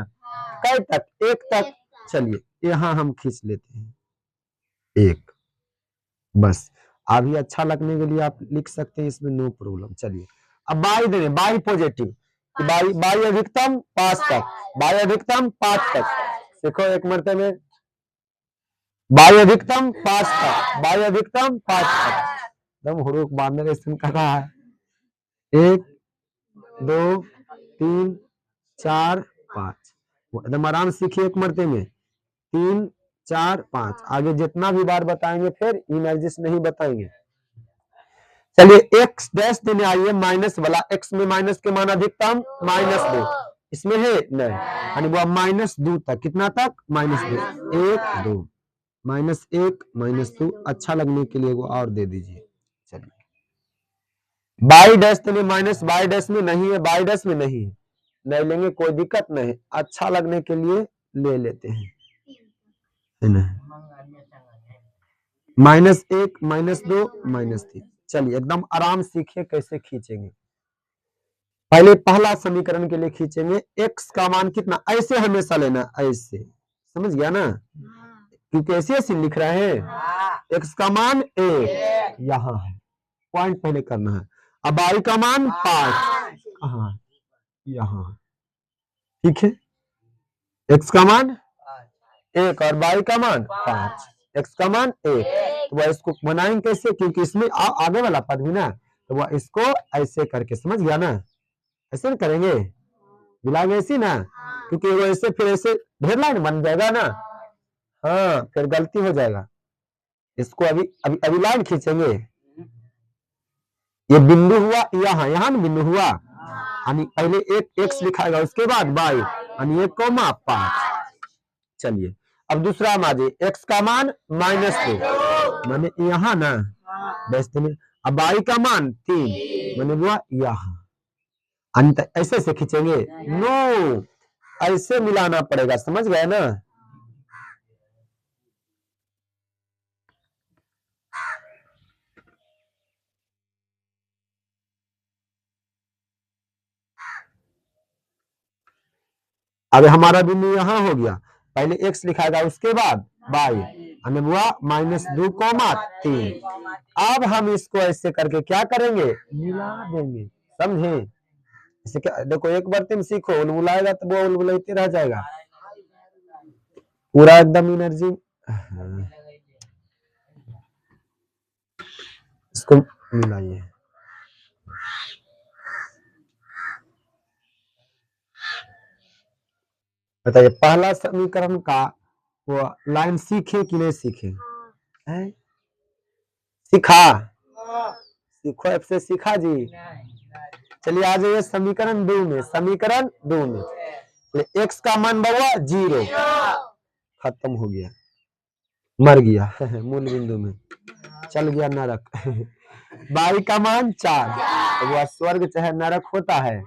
कै तक? 1 तक। चलिए यहाँ हम खींच लेते हैं 1, बस। अभी अच्छा लगने के लिए आप लिख सकते हैं, इसमें नो प्रॉब्लम। चलिए, अब बाई दे, बाई पॉजिटिव, बाई बाई अधिकतम 5 तक, बाई अधिकतम 5 तक। देखो एक मरतबे बाई अधिकतम 5 तक, बाई अधिकतम 5 तक, एकदम हुरूक बांधने का स्थिति कर रहा है। 1 2 3 4 5, एकदम आराम से सीखिए एक मरते में। 3 4 5, आगे जितना भी बार बताएंगे फिर इनर्जिस नहीं बताएंगे। चलिए, x डैश देने आइए माइनस वाला, x में माइनस के मान अधिकतम -2, इसमें है नहीं, यानी वो -2 तक, कितना तक? -2, 1 2, -1 -2, अच्छा लगने के लिए वो और दे दीजिए। चलिए, बाई डैश देने माइनस, बाई डैश में नहीं है, बाई डैश में नहीं है, नहीं लेंगे कोई दिक्कत नहीं, अच्छा लगने के लिए ले लेते हैं, है ना? -1 -2 -3। चलिए एकदम आराम सीखिए कैसे खींचेंगे। पहले पहला समीकरण के लिए खींचेंगे, x का मान कितना? ऐसे हमेशा लेना, ऐसे, समझ गया ना, क्योंकि ऐसे ऐसे लिख रहे हैं। x का मान 1 यहाँ है, पॉइंट पहले करना है। अब y का मान 5 कहाँ? यहाँ, ठीक है। x का मान 1 और y का मान 5, x का मान 1, तो वह इसको बनाएंगे कैसे? क्योंकि इसमें आगे वाला पद भी ना, तो वह इसको ऐसे करके, समझ गया ना, ऐसे न करेंगे, मिलाएंगे ऐसे ना, क्योंकि वो ऐसे फिर ऐसे ढेर लाइन बन जाएगा ना, हाँ फिर गलती हो जाएगा। इसको अभी अभी अभी लाइन खींचेंगे, ये बिंदु हुआ यहाँ, यहाँ न बिंदु हुआ, यानी पहले एक x लिखाएगा, उसके बाद y, यानी 1,5। चलिए, अब दूसरा माजिए, x का मान -2, माने यहाँ ना, अब y का मान 3 मैंने बोला यहाँ अंत ऐसे से खींचेंगे नो ऐसे मिलाना पड़ेगा, समझ गए ना। अब हमारा बिंदु यहाँ हो गया, पहले x लिखाएगा उसके बाद y अनुवा -2,3। अब हम इसको ऐसे करके क्या करेंगे, मिला देंगे, समझे। इसे क्या देखो, एक बार तुम सीखो, उलबुलाएगा तो वो उलबुलाते रह जाएगा पूरा एकदम एनर्जी। इसको मिलाइए, बताइए पहला समीकरण का वो लाइन सीखे कि नहीं सीखे हैं? सीखा, सीखो ऐप से सीखा जी। चलिए आ जाइए समीकरण 2 में, समीकरण 2 में x का मान बड़ा 0 खत्म हो गया, मर गया मूल बिंदु में चल गया नरक y का मान 4, तो वह स्वर्ग चाहे नरक होता है,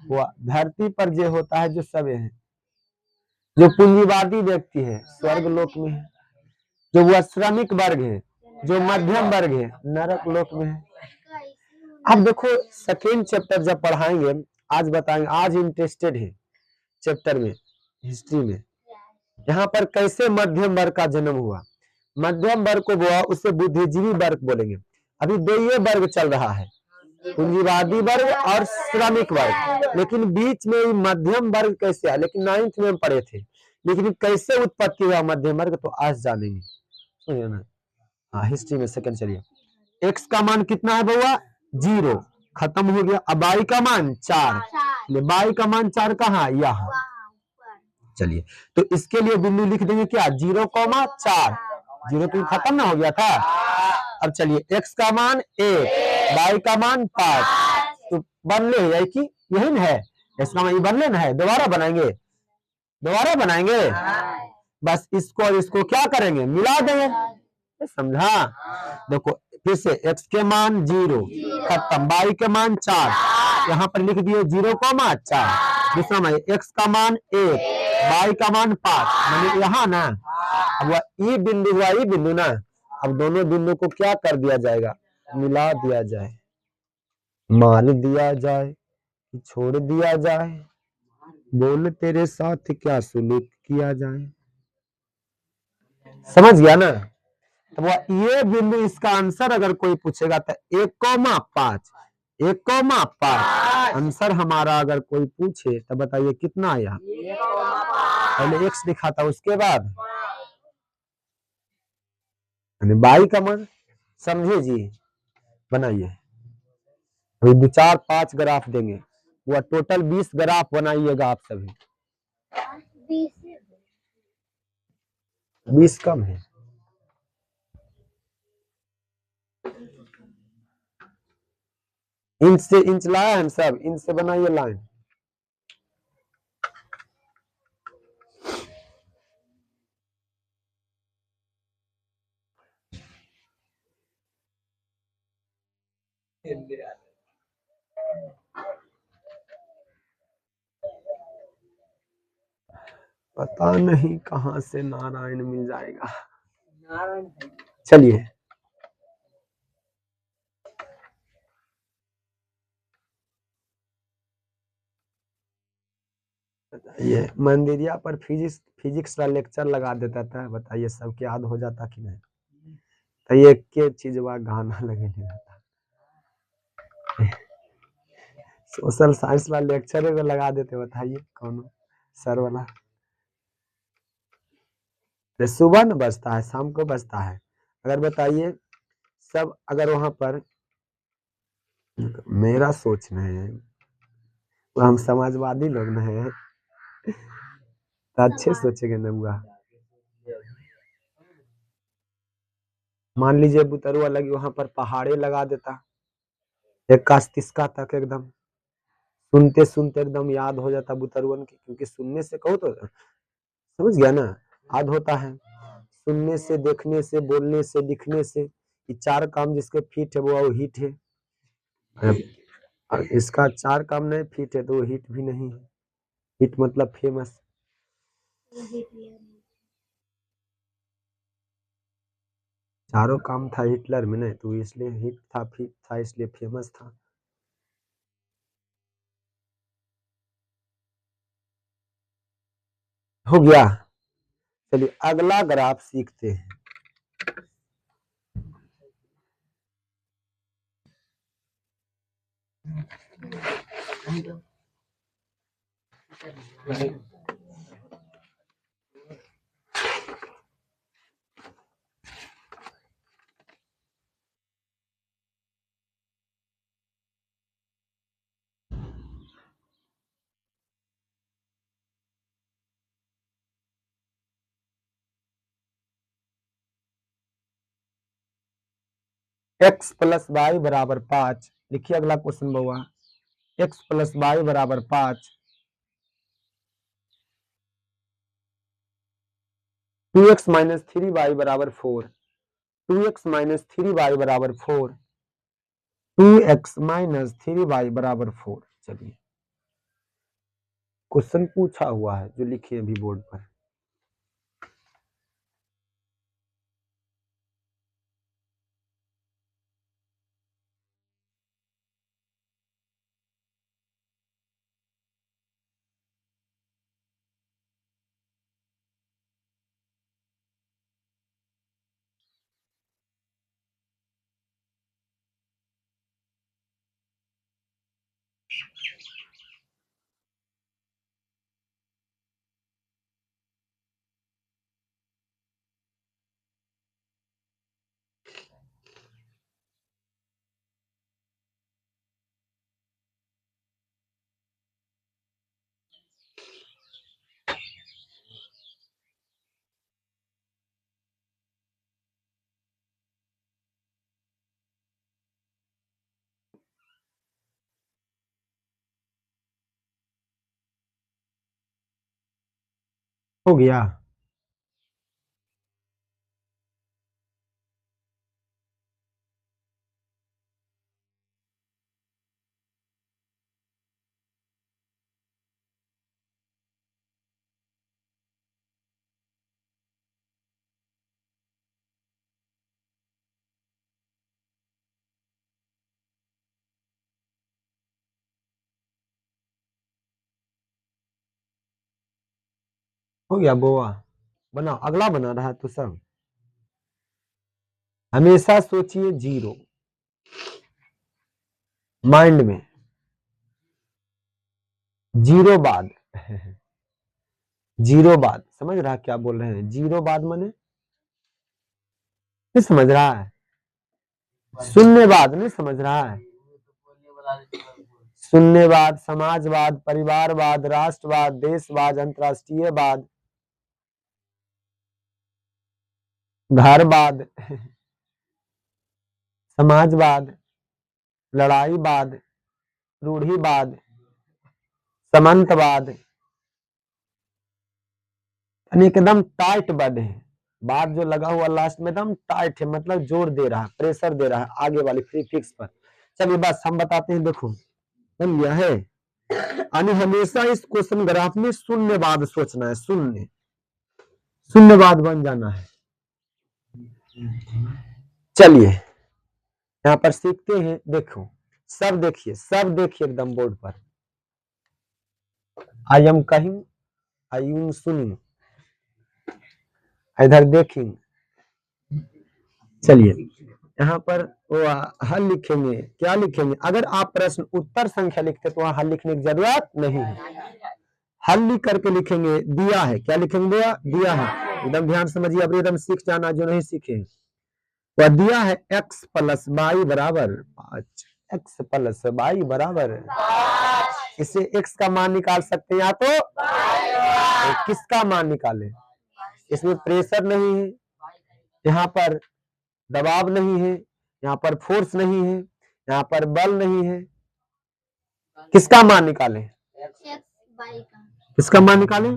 वह धरती पर जो होता है जो सब है, जो पूंजीवादी व्यक्ति है स्वर्ग लोक में है, जो वह श्रमिक वर्ग है, जो मध्यम वर्ग है नरक लोक में है। अब देखो सेकेंड चैप्टर जब पढ़ाएंगे, आज बताएंगे, आज इंटरेस्टेड है चैप्टर में, हिस्ट्री में, यहाँ पर कैसे मध्यम वर्ग का जन्म हुआ। मध्यम वर्ग को हुआ उसे बुद्धिजीवी वर्ग बोलेंगे। अभी दो ये वर्ग चल रहा है, पूंजीवादी वर्ग और श्रमिक वर्ग, लेकिन बीच में ही मध्यम वर्ग कैसे आया, लेकिन 9th में हम पढ़े थे, लेकिन कैसे उत्पत्ति हुआ मध्यम वर्ग तो आज जानेंगे, समझे ना। हाँ हिस्ट्री में सेकंड। चलिए एक्स का मान कितना है बउआ 0 खत्म हो गया। अब y का मान 4, y का मान 4 कहाँ यहाँ। चलिए तो इसके लिए बिंदु लिख देंगे क्या 0,4, 0 तो खत्म ना हो गया था। अब चलिए x का मान 1, y का मान 5, तो बन ले है कि यही ना है, इसका मान बन लेना है, दोबारा बनाएंगे, दोबारा बनाएंगे, बस इसको और इसको क्या करेंगे मिला देंगे, समझा। देखो फिर से x के मान 0 खत्म, y के मान 4, यहाँ पर लिख दिए 0,4, दूसरा में x का मान 1, y का मान 5, मैंने यहाँ ना, अब वह ई बिंदु हुआ ई बिंदु ना, अब दोनों बिंदु को क्या कर दिया जाएगा, मिला दिया जाए, मान दिया जाए, छोड़ दिया जाए, बोल तेरे साथ क्या सुलूक किया जाए, समझ गया ना। तो ये बिंदु, इसका आंसर अगर कोई पूछेगा तो 1,5, 1,5 आंसर हमारा अगर कोई पूछे तो बताइए कितना आया, पहले x लिखा था उसके बाद y का मान, समझे जी। बनाइए अभी 2 4 5 ग्राफ देंगे, वह टोटल 20 ग्राफ बनाइएगा आप सभी, 20 कम है। इंच से इंच लाया हम सब, इंच से बनाइए लाइन। पता नहीं कहां से नारायण मिल जाएगा। चलिए ये मंदिरिया पर फिजिक्स का लेक्चर लगा देता था, बताइए सबके याद हो जाता कि नहीं। तो ये के चीज गाना लगे रहता, सोशल साइंस वाला लेक्चर में लगा देते, बताइए कौन सर वाला। सुबह न बजता है शाम को बजता है, अगर बताइए सब, अगर वहां पर मेरा सोचना है तो हम समाजवादी लोग न है तो अच्छे सोचेंगे न हुआ। मान लीजिए बुतरुआ लगी वहां पर पहाड़े लगा देता, एक कास्तिस्का तक एकदम सुनते सुनते एकदम याद हो जाता बुतरुअन की, क्योंकि सुनने से कहो तो समझ गया ना, याद होता है, सुनने से, देखने से, बोलने से, लिखने से, कि 4 काम जिसके फिट है वो हीट है, और इसका 4 काम नहीं फिट है तो वो हीट भी नहीं है। हिट मतलब फेमस। चारों काम था हिटलर में नहीं, तो इसलिए हिट था, फिट था, इसलिए फेमस था। हो गया। चलिए अगला ग्राफ सीखते हैं। x प्लस वाई बराबर 5। लिखिए अगला क्वेश्चन बउआ। x प्लस वाई बराबर 5, 2x माइनस 3y बराबर 4, 2x माइनस 3y बराबर 4, 2x माइनस 3y बराबर 4। चलिए क्वेश्चन पूछा हुआ है जो लिखे अभी बोर्ड पर। हो गया। हो गया बुआ। बनाओ, अगला बना रहा है तो सब। हमेशा सोचिए जीरो माइंड में, जीरो बाद जीरो बाद समझ रहा है क्या बोल रहे हैं? जीरो बाद माने नहीं समझ रहा है? शून्यवाद नहीं समझ रहा है? शून्यवाद, समाजवाद, परिवारवाद, राष्ट्रवाद, देशवाद, अंतरराष्ट्रीयवाद, घरवाद, समाजवाद, लड़ाईवाद, रूढ़िवाद, सामंतवाद, एकदम टाइट वर्ड है। बात जो लगा हुआ लास्ट में एकदम टाइट है, मतलब जोर दे रहा है, प्रेशर दे रहा है आगे वाले प्रीफिक्स पर। चलिए बस हम बताते हैं, देखो बन गया है। यानी हमेशा इस क्वेश्चन ग्राफ में शून्यवाद सोचना है, शून्यवाद बन जाना है। चलिए यहाँ पर सीखते हैं, देखो सब देखिए, सब देखिए एकदम बोर्ड पर। आई एम कहिंग, आई एम सुनिंग, इधर देखेंगे। चलिए यहाँ पर वो हल लिखेंगे, क्या लिखेंगे? अगर आप प्रश्न उत्तर संख्या लिखते तो वहां हल लिखने की जरूरत नहीं है। हल लिख करके लिखेंगे दिया है, क्या लिखेंगे भैया? दिया है। एकदम ध्यान समझिए, अब एकदम सीख जाना जो नहीं सीखे। वह दिया है x प्लस वाई बराबर 5, एक्स प्लस वाई बराबर, इससे x का मान निकाल सकते हैं या तो किसका मान निकाले? इसमें प्रेशर नहीं है, यहाँ पर दबाव नहीं है, यहाँ पर फोर्स नहीं है, यहाँ पर बल नहीं है। किसका मान निकाले? किसका मान निकाले?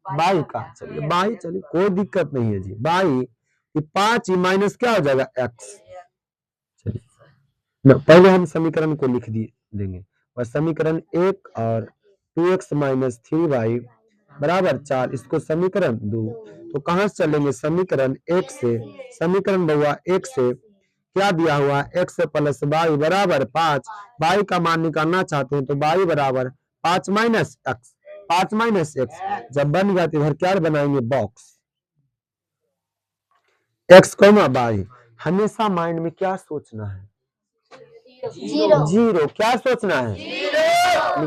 बाई का। चलिए बाई, चलिए कोई दिक्कत नहीं है जी। बाई 5 माइनस क्या हो जाएगा? x। चलिए पहले हम समीकरण को लिख देंगे और समीकरण 1 और 2x माइनस 3y बराबर 4 इसको समीकरण 2। तो कहां से चलेंगे समीकरण 1 से। समीकरण बउआ 1 से क्या दिया हुआ x प्लस वाई बराबर 5। वाई का मान निकालना चाहते हैं तो वाई बराबर 5 माइनस एक्स। 5 माइनस एक्स जब बन गया तो इधर क्या बनाएंगे बॉक्स एक्स कॉमा वाई। हमेशा माइंड में क्या सोचना है जीरो। क्या सोचना है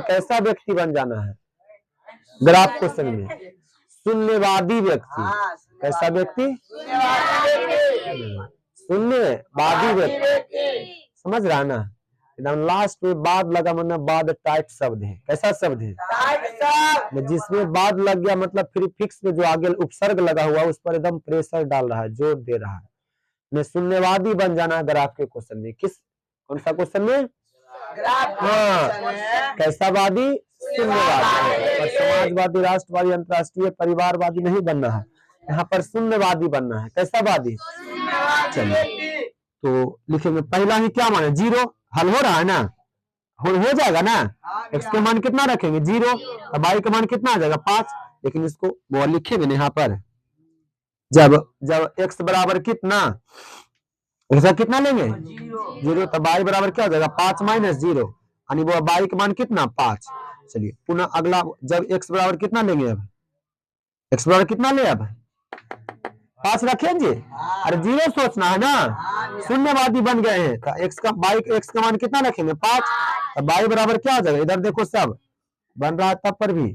कैसा व्यक्ति बन जाना है ग्राफ क्वेश्चन में शून्यवादी व्यक्ति। कैसा व्यक्ति शून्यवादी व्यक्ति। समझ रहा ना एकदम लास्ट में बाद लगा मतलब बाद टाइट शब्द है। कैसा शब्द है जिसमें बाद लग गया मतलब फिर फिक्स में जो आगे उपसर्ग लगा हुआ उस पर एकदम प्रेशर डाल रहा है जोर दे रहा है। शून्यवादी बन जाना है ग्राफ के क्वेश्चन में। किस कौन सा क्वेश्चन में हाँ कैसा वादी शून्यवादी। पर समाजवादी राष्ट्रवादी अंतर्राष्ट्रीय परिवारवादी नहीं बनना है यहाँ पर शून्यवादी बनना है। कैसा वादी चलिए तो लिखेंगे पहला ही क्या माने जीरो। हल हो रहा है ना हो जाएगा ना। एक्स के मान कितना रखेंगे जीरो और वाई का मान कितना आ जाएगा 5। लेकिन इसको वो लिखेंगे यहाँ पर जब एक्स बराबर कितना ऐसा कितना लेंगे जीरो तो वाई बराबर क्या हो जाएगा 5 माइनस जीरो यानी वो वाई का मान कितना 5। चलिए पुनः अगला जब एक्स बराबर कितना लेंगे अब एक्स बराबर कितना ले अब 5 रखेंगे। अरे जीरो सोचना है ना शून्यवादी बन गए हैं तो एक्स का वाई एक्स का मान कितना रखेंगे 5 तो वाई बराबर क्या आ जाएगा इधर देखो सब बन रहा है तब पर भी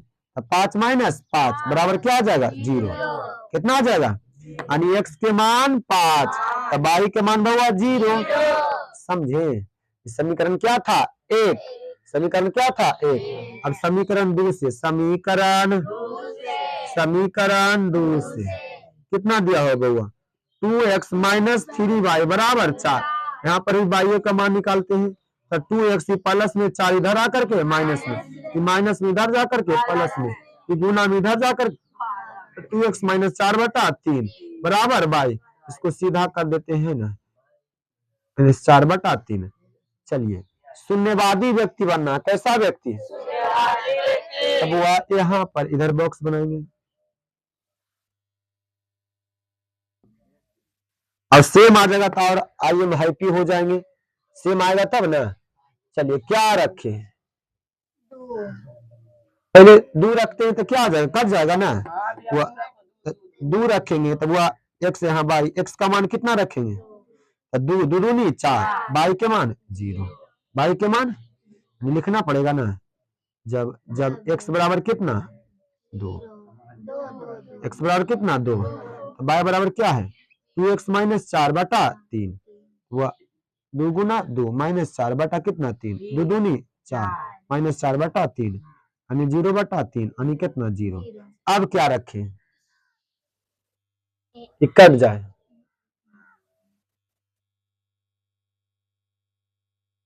5 माइनस 5 बराबर क्या आ जाएगा जीरो। कितना आ जाएगा यानी एक्स के मान 5 तो वाई के मान हुआ जीरो। समझे समीकरण क्या था 1। समीकरण क्या था 1। अब समीकरण 2 से समीकरण 2 से कितना दिया होगा हुआ 2x माइनस 3y बराबर 4। यहाँ पर भी वाई का मान निकालते हैं तो 2x प्लस में 4 इधर आकर के माइनस में माइनस में इधर जाकर के प्लस में गुना में इधर जाकर 2x माइनस 4 बटा 3 बराबर वाई। इसको सीधा कर देते हैं ना 4 बटा 3। चलिए शून्यवादी व्यक्ति बनना कैसा व्यक्ति अब वो यहाँ पर इधर बॉक्स बनाएंगे और सेम आ जाएगा तो और आई एम हैप्पी हो जाएंगे। सेम आएगा तब ना। चलिए क्या रखे पहले 2 रखते हैं तो क्या आ जाएगा कट जाएगा ना वो 2 रखेंगे तो वो एक्स यहाँ बाई एक्स का मान कितना रखेंगे तो 2 दूनी 4 बाई के मान 0 बाई के मान लिखना पड़ेगा ना जब एक्स बराबर कितना 2 एक्स बराबर कितना 2 तो बाई बराबर क्या है 2x माइनस 4 बटा 3 वह 2 गुना 2 माइनस 4 बटा कितना 3 2 दूनी 4 माइनस 4 बटा 3 यानी 0 बटा 3 यानी कितना 0। अब क्या रखें कट जाए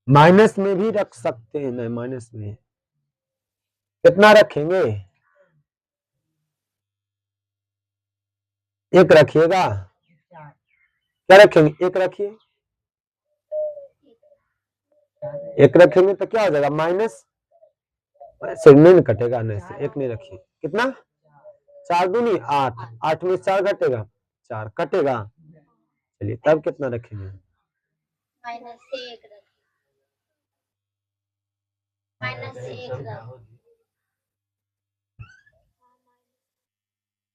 माइनस में भी रख सकते हैं ना माइनस में कितना रखेंगे 1 रखिएगा क्या रखेंगे 1 रखिए 1 रखेंगे तो क्या हो जाएगा माइनस से नहीं कटेगा नहीं से 1 नहीं रखिए कितना 4 दूनी 8 8 में 4 घटेगा 4 कटेगा। चलिए तब कितना रखेंगे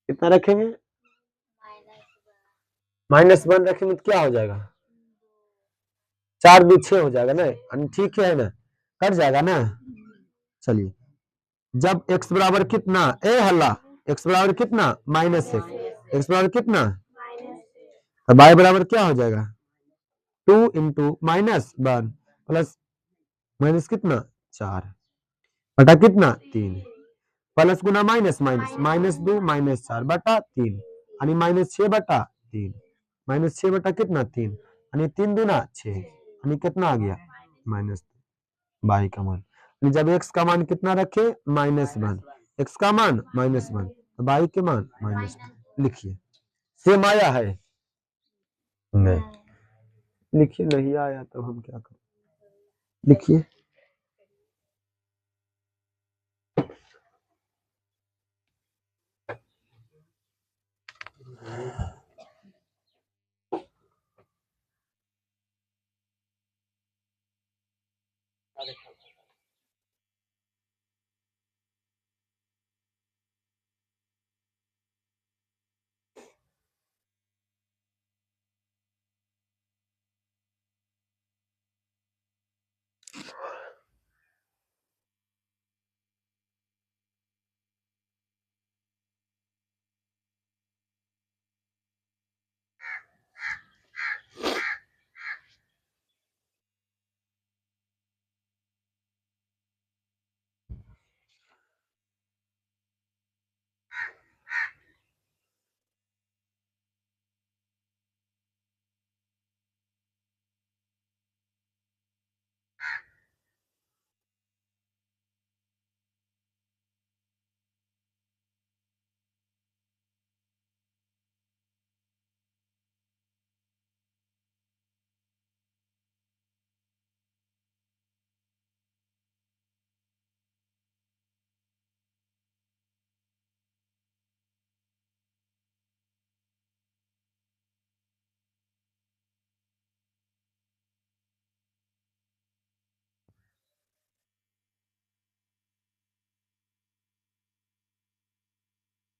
कितना रखेंगे -1 रखेंगे तो क्या हो जाएगा 4 2 6 हो जाएगा ना ठीक है ना कट जाएगा ना। चलिए जब x बराबर कितना हल्ला x बराबर कितना -6 x बराबर कितना तो y बराबर क्या हो जाएगा 2 इंटू -1 प्लस माइनस कितना 4 बटा कितना 3 प्लस गुना माइनस -2 -4 बटा 3 यानी -6 बटा 3 -6 बटा कितना 3 यानी 3 दूना 6 यानी कितना आ गया माइनस y का मान। जब x का मान कितना रखे -1 x का मान -1 तो y के मान -2 लिखिए सेम आया है नहीं लिखिए, नहीं आया तो हम क्या करें, लिखिए।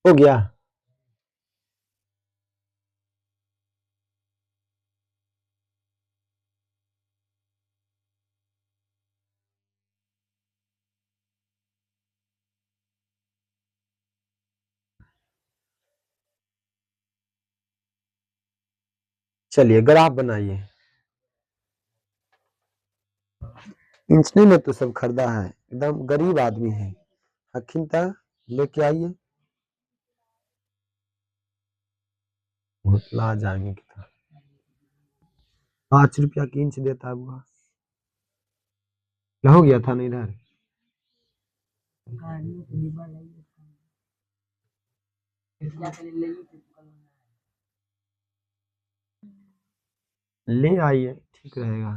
हो गया। चलिए ग्राफ बनाइए। इंचने में तो सब खरीदा है, एकदम गरीब आदमी है। अखिनता लेके आइए, ला जाएंगे कितना। 5 रुपया की इंच देता है बुआ। हो गया था ना इधर। ले आइए, ठीक रहेगा।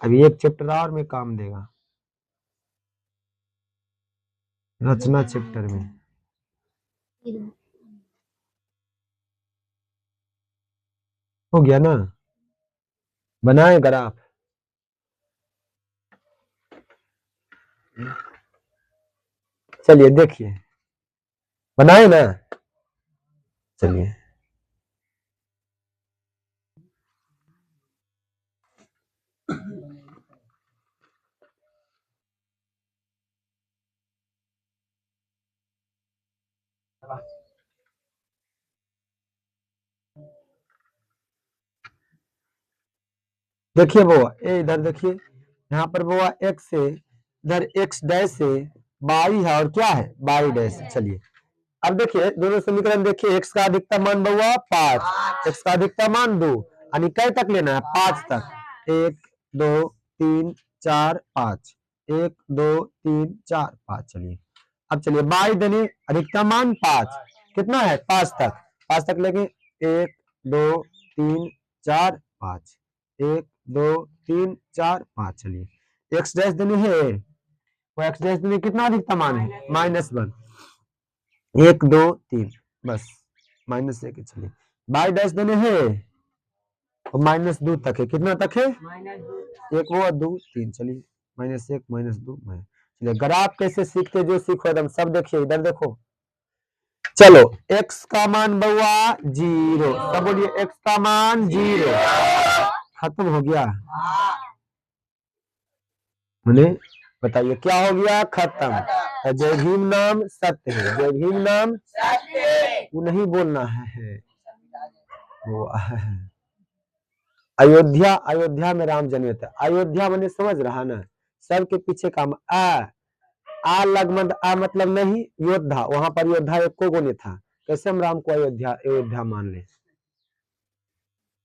अभी एक चैप्टर और में काम देगा, रचना चैप्टर में। हो गया ना, बनाए ग्राफ। चलिए देखिए, बनाए ना। चलिए देखिए बुआ, ये इधर देखिए, यहाँ पर बुआ एक्स से, इधर एक्स डैश से बाई है, और क्या है बाई डैश। चलिए अब देखिए दोनों समीकरण देखिए, एक्स का अधिकतम मान बुआ 5, एक्स का अधिकतम मान 2, यानी कै तक लेना है 5 तक। 1 2 3 4 5, 1 2 3 4 5। चलिए अब चलिए बाई देने, अधिकतम मान 5, कितना है 5 तक, 5 तक लेंगे। 1 2 3 4 5, 1 2 3 4 5। चलिए एक्स डैश देने है, वो एक्स डैश देने कितना अधिकतम मान है -1, 1 2 3, बस -1। चलिए बाई डैश देने है, और -2 तक है, कितना तक है 1 वो 2 3। चलिए -1 -2 चलिए ग्राफ कैसे सीखते, जो सीखो एकदम सब देखिए, इधर देखो। चलो x का मान बउआ 0, सब बोलिए x का मान 0। खत्म हो गया, मैंने बताइए क्या हो गया, खत्म। जय भीम नाम सत्य है, जय भीम नाम वो नहीं बोलना है वो अयोध्या, अयोध्या में राम जन्मे थे। अयोध्या मैंने समझ रहा ना, सबके पीछे काम आ लगमद आ मतलब नहीं योद्धा, वहां पर योद्धा एक को गुण था, कैसे हम राम को अयोध्या अयोध्या मान ले,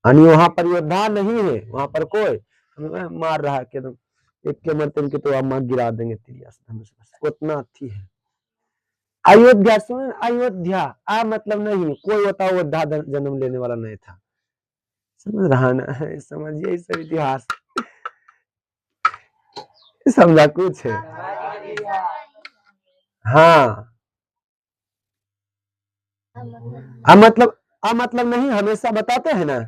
यानी वहां पर योद्धा नहीं है, वहां पर कोई मार रहा है कि एक के मरते इनके तो आप मार गिरा देंगे, उतना थी है। अयोध्या, सुन अयोध्या, आ मतलब नहीं, कोई होता अयोध्या जन्म लेने वाला नहीं था। समझ रहा ना, समझिए इस सब इतिहास, समझा कुछ है। हाँ, आ मतलब नहीं हमेशा बताते हैं ना,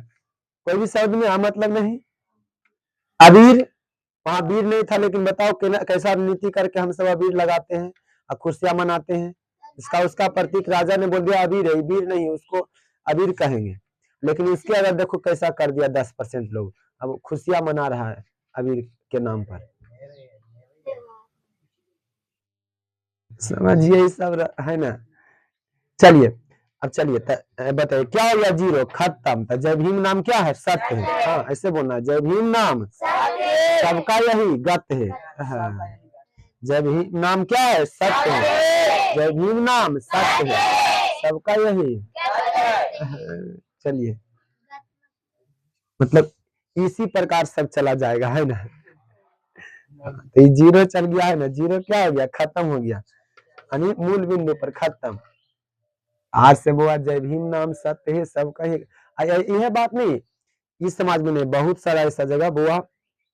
कोई भी शब्द में आ मतलब नहीं। अबीर, वहां वीर नहीं था, लेकिन बताओ कैसा नीति करके हम सब अबीर लगाते हैं और खुशियां मनाते हैं। इसका उसका प्रतीक राजा ने बोल दिया अबीर है, वीर नहीं, उसको अबीर कहेंगे। लेकिन इसके अगर देखो कैसा कर दिया 10% लोग, अब खुशियां मना रहा है अबीर के नाम पर। समझिए सब है ना। चलिए, अब चलिए बताइए क्या हो गया, जीरो खत्म। तो जय भीम नाम क्या है, सत्य है। हाँ ऐसे बोलना है, जय भीम नाम सबका यही गत है। हाँ, जय भीम नाम क्या है, सत्य है। जय भीम नाम सत्य है, सबका यही। चलिए, मतलब इसी प्रकार सब चला जाएगा, है ना। तो ये जीरो चल गया है ना, जीरो क्या हो गया, खत्म हो गया, यानी मूल बिंदु पर खत्म। आज से वो जय भीम नाम सत्य है, सबका यह बात नहीं, इस समाज में नहीं, बहुत सारा ऐसा जगह बुआ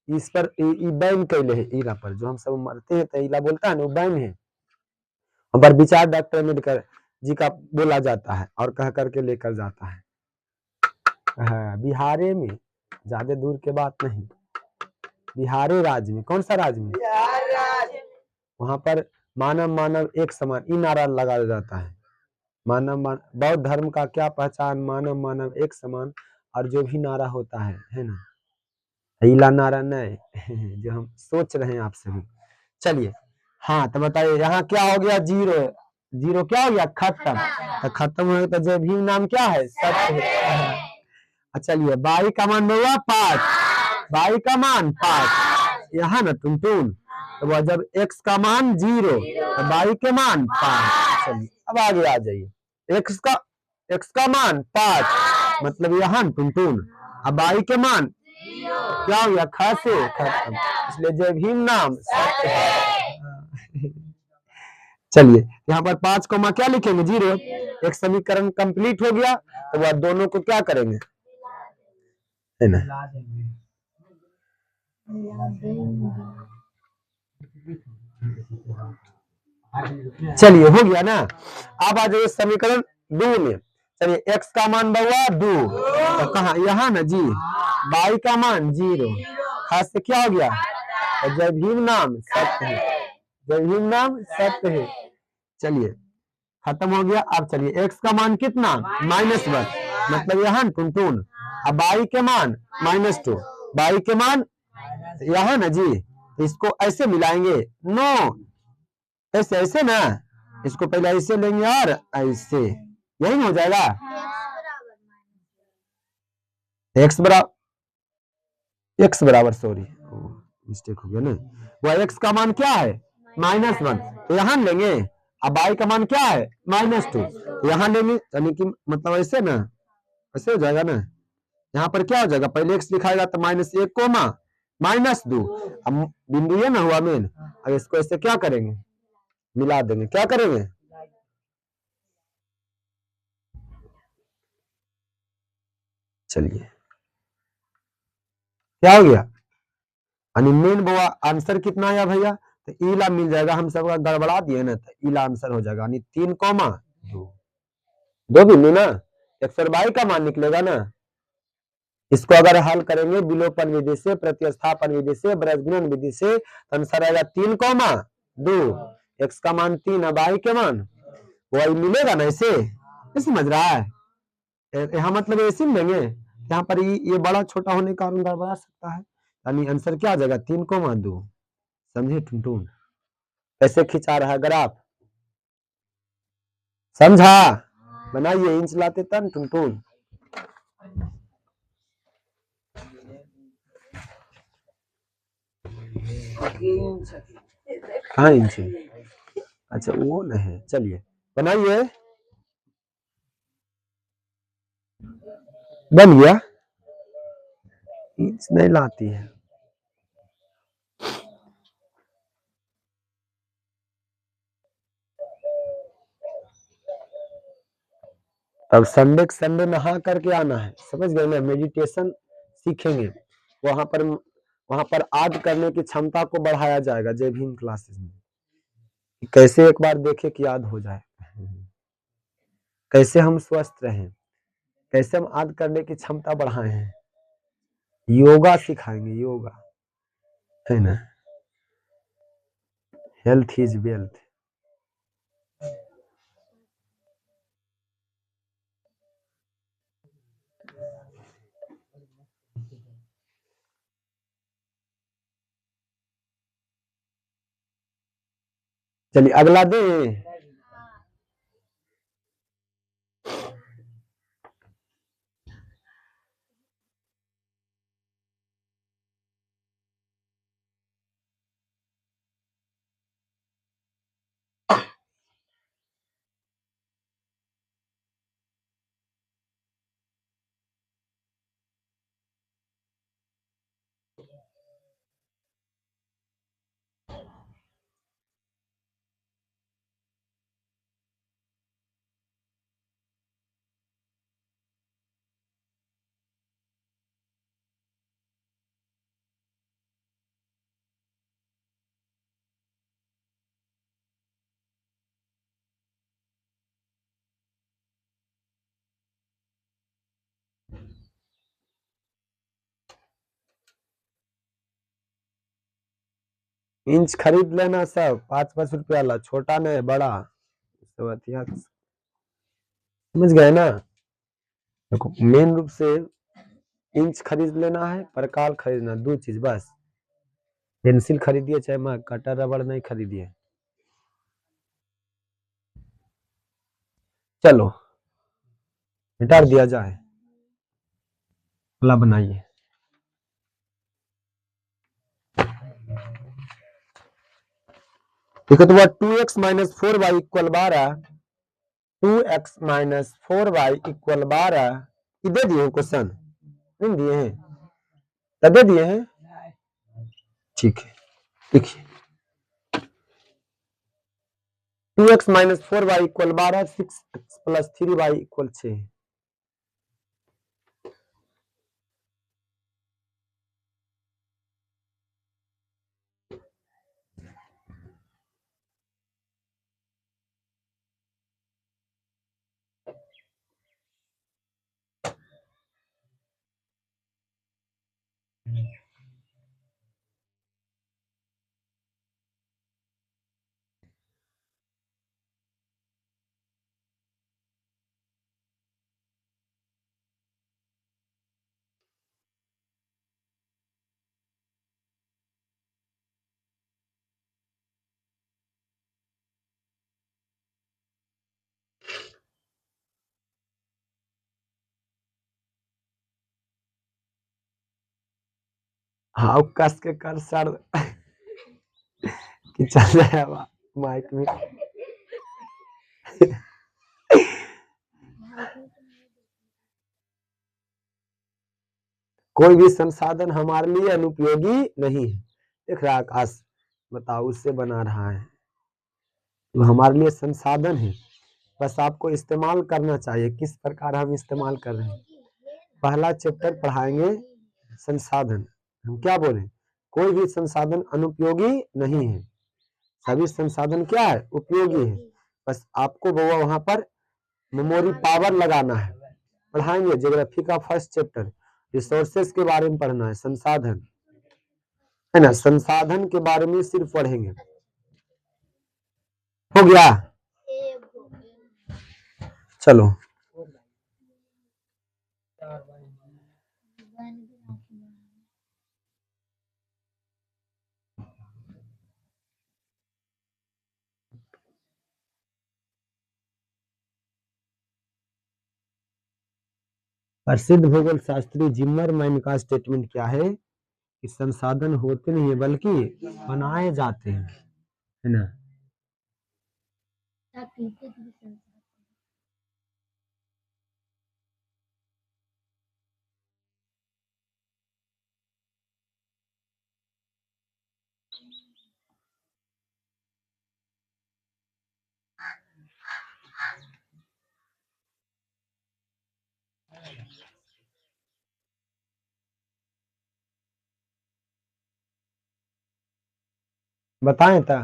इस पर बैन कैले है, ईला पर जो हम सब मरते हैं तो ईला बोलता है ना, वो बैन है। पर विचार डॉक्टर अम्बेडकर जी का बोला जाता है और कह करके लेकर जाता है। हाँ, बिहारे में, ज्यादा दूर के बात नहीं, बिहारे राज्य में, कौन सा राज्य में, वहां पर मानव मानव एक समान, ई नारा लगाया जाता है। मानव बौद्ध धर्म का क्या पहचान, मानव मानव एक समान, और जो भी नारा होता है ना, ईला नारा नहीं जो हम सोच रहे हैं आप सभी। चलिए, हाँ तो बताइए यहाँ क्या हो गया, जीरो, जीरो क्या हो गया, खत्म। तो खत्म हो गया, तो जय भीम नाम क्या है, सत्य है। चलिए, बाई का मान हुआ 5, बाई का मान 5, यहाँ ना टुनटुन, तो वह जब x का मान 0 तो बाई के मान 5। चलिए अब आगे आ जाइए, x का मान 5 मतलब यहाँ टुनटुन, अब बाई के मान क्या हो गया, ख से खत्म, इसलिए जय भीम नाम सत्य है। चलिए यहाँ पर 5 कोमा क्या लिखेंगे, 0। एक समीकरण कंप्लीट हो गया, तो वह दोनों को क्या करेंगे, है ना। चलिए हो गया ना। अब आ जाइए समीकरण 2 में। चलिए x का मान हुआ 2, तो कहा यहाँ ना जी, y का मान 0, खास से क्या हो गया, तो जय भीम नाम सत्य है, जय भीम नाम सत्य है। चलिए खत्म हो गया। अब चलिए x का मान कितना, -1 मतलब यहाँ टुनटुन, अब y के मान -2, y के मान यहाँ ना जी, इसको ऐसे मिलाएंगे, नो ऐसे ऐसे ना, इसको पहले ऐसे लेंगे और ऐसे, यही हो जाएगा, एक्स बराबर सॉरी मिस्टेक हो गया ना, वह एक्स का मान क्या है, -1, तो यहाँ लेंगे। अब y का मान क्या है, -2, तो यहाँ लेंगे, यानी कि मतलब ऐसे ना, ऐसे हो जाएगा ना। यहाँ पर क्या हो जाएगा, पहले x लिखाएगा तो -1 कोमा -2, अब बिंदु ये ना हुआ मेन, अब इसको ऐसे क्या करेंगे, मिला देंगे, क्या करेंगे। चलिए क्या हो गया, यानी मेन बुआ आंसर कितना आया भैया, तो ईला मिल जाएगा, हम सब गड़बड़ा दिए ना, तो ईला आंसर हो जाएगा, यानी 3 कोमा 2, 2 बिंदु ना, अक्सर बाई का मान निकलेगा ना। इसको अगर हल करेंगे विलोपन विधि से, प्रतिस्थापन विधि से, ब्रजगुणन विधि से, तो आंसर आएगा 3 कोमा 2, एक्स का मान 3 है, बाई के मान वही मिलेगा ना, इसे समझ रहा है, यहाँ मतलब ऐसे मिलेंगे, यहाँ पर ये बड़ा छोटा होने का कारण गड़बड़ा सकता है, यानी आंसर क्या आ जाएगा, 3 कोमा 2। समझे टुनटुन, कैसे खिंचा रहा है ग्राफ, समझा, बनाइए इंच लाते तन टुनटुन। कहाँ इंच, अच्छा वो नहीं, चलिए बनाइए, बन गया, इंच नहीं लाती है। अब संडे नहा करके आना है, समझ गए ना। मेडिटेशन सीखेंगे, वहां पर याद करने की क्षमता को बढ़ाया जाएगा जय भीम क्लासेस में। कैसे एक बार देखे कि याद हो जाए, कैसे हम स्वस्थ रहें, कैसे हम याद करने की क्षमता बढ़ाए हैं। योगा सिखाएंगे, योगा, है ना। Health is wealth. चलिए अगला दे। इंच खरीद लेना सब, 5-5 रुपया वाला, छोटा नहीं बड़ा, समझ गए ना। देखो मेन रूप से इंच खरीद लेना है, परकाल खरीदना, 2 चीज बस। पेंसिल खरीदिए चाहे मैं कटर रबड़ नहीं खरीदिए। चलो मिटा दिया जाए, अगला बनाइए। ठीक है, तो वह 2x minus 4y equal 12, 2x minus 4y equal 12 दे दिए क्वेश्चन, नहीं दिए हैं तब दे दिए हैं। ठीक है, देखिए 2x minus 4y equal 12, 6x plus 3y equal 6। हाँ कस के कर सर कि चल रहा है माइक में। कोई भी संसाधन हमारे लिए अनुपयोगी नहीं है। देख रहा आकाश, बताओ उससे बना रहा है, तो हमारे लिए संसाधन है, बस आपको इस्तेमाल करना चाहिए। किस प्रकार हम इस्तेमाल कर रहे हैं। पहला चैप्टर पढ़ाएंगे संसाधन। हम क्या बोले, कोई भी संसाधन अनुपयोगी नहीं है, सभी संसाधन क्या है, उपयोगी है। बस आपको वहां पर मेमोरी पावर लगाना है। पढ़ाएंगे ज्योग्राफी का फर्स्ट चैप्टर, रिसोर्सेस के बारे में पढ़ना है, संसाधन, है ना, संसाधन के बारे में सिर्फ पढ़ेंगे। हो गया, चलो प्रसिद्ध भूगोल शास्त्री जिम्मरमैन का स्टेटमेंट क्या है कि संसाधन होते नहीं है बल्कि बनाए जाते हैं, है ना। बताएं था।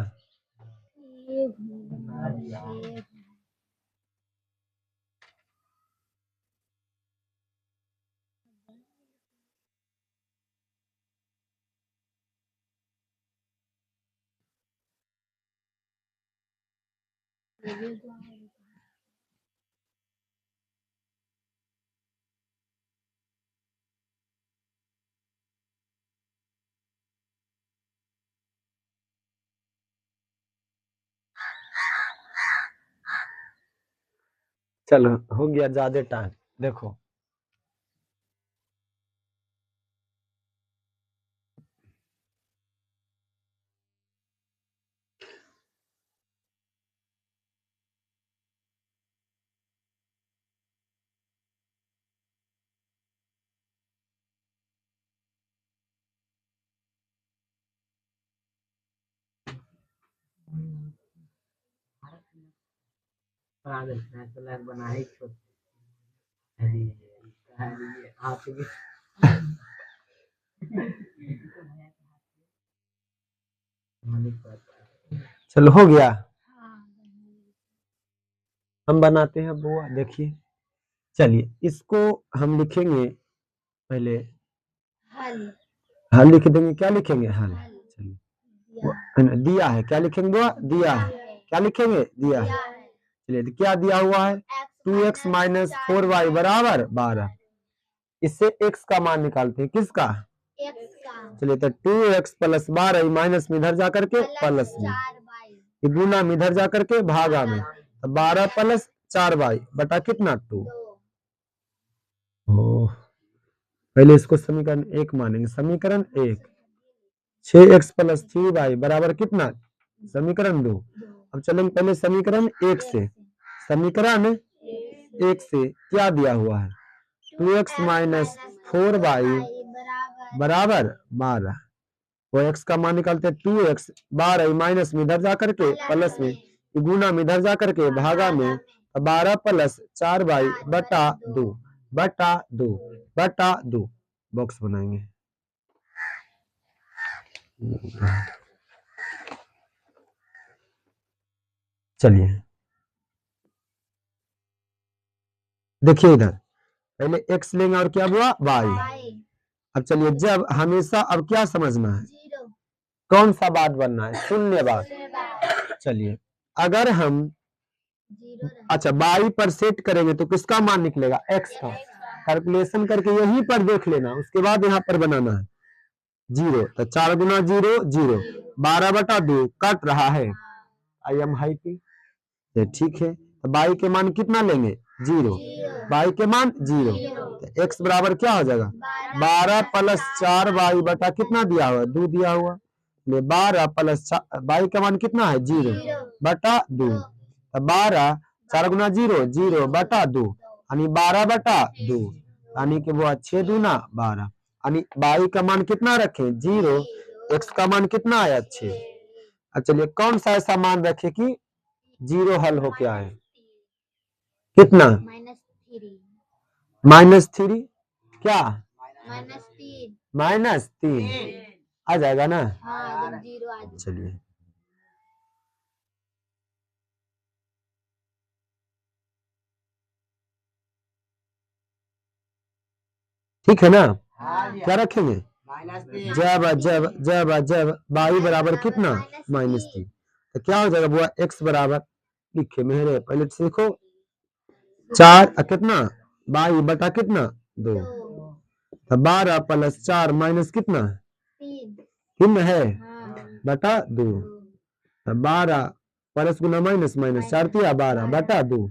चलो हो गया ज्यादा टाइम। देखो चलो हो गया। हम बनाते हैं बुआ, देखिए। चलिए इसको हम लिखेंगे पहले, हल लिख देंगे। क्या लिखेंगे? हल। चलिए दिया है, क्या लिखेंगे बुआ? दिया है। क्या लिखेंगे? दिया है। चलिए क्या दिया हुआ है? 2x माइनस 4y बराबर 12। इससे x का मान निकालते हैं। किसका? चलिए तो 2x प्लस 12 माइनस में इधर जाकर के प्लस में, ये गुना में इधर जाकर के भागा में, तो 12 प्लस 4y बटा कितना? 2। पहले इसको समीकरण 1 मानेंगे। समीकरण 1 6x प्लस 3y बराबर कितना? समीकरण 2। अब चलेंगे पहले समीकरण 1 से। समीकरण 1 से क्या दिया हुआ है? 2x माइनस 4y बराबर 12। वो x का मान निकालते हैं। 2x 12 माइनस में इधर जाकर के प्लस में, गुना में इधर जाकर के भागा में, 12 प्लस 4y बटा 2 बटा 2 बटा 2। बॉक्स बनाएंगे। चलिए देखिए इधर पहले x लेंगे और क्या हुआ? y। अब चलिए जब हमेशा अब क्या समझना है? कौन सा बात बनना है? शून्य बात। चलिए अगर हम अच्छा y पर सेट करेंगे तो किसका मान निकलेगा? x का। कैलकुलेशन करके यहीं पर देख लेना, उसके बाद यहाँ पर बनाना है। 0 तो 4 गुना 0 0, 12 बटा 2 कट रहा है। I am high. ठीक है तो y के मान कितना लेंगे? 0। y के मान 0 तो x बराबर क्या हो जाएगा? 12 प्लस 4y बटा कितना दिया हुआ? 2 दिया हुआ। 12 प्लस y का मान कितना है? 0 बटा 2। 12 4 गुना 0 0 बटा 2 यानी 12 बटा 2, यानी कि वो 6 दूना 12, यानी y का मान कितना रखें? 0। x का मान कितना आया? 6। अब चलिए कौन सा ऐसा मान रखे कि 0 हल हो क्या है? कितना? -3। क्या? -3 आ जाएगा ना? चलिए ठीक है ना? क्या रखेंगे? जब जब जब जब y बराबर कितना? -3 तो क्या हो जाएगा बुआ? x बराबर लिखे मेरे पहले से देखो 4 कितना? y बटा कितना? 2। तो 12 प्लस 4 माइनस कितना? 3 है बटा 2। 12 प्लस गुना माइनस माइनस 4 तिया 12 बटा 2।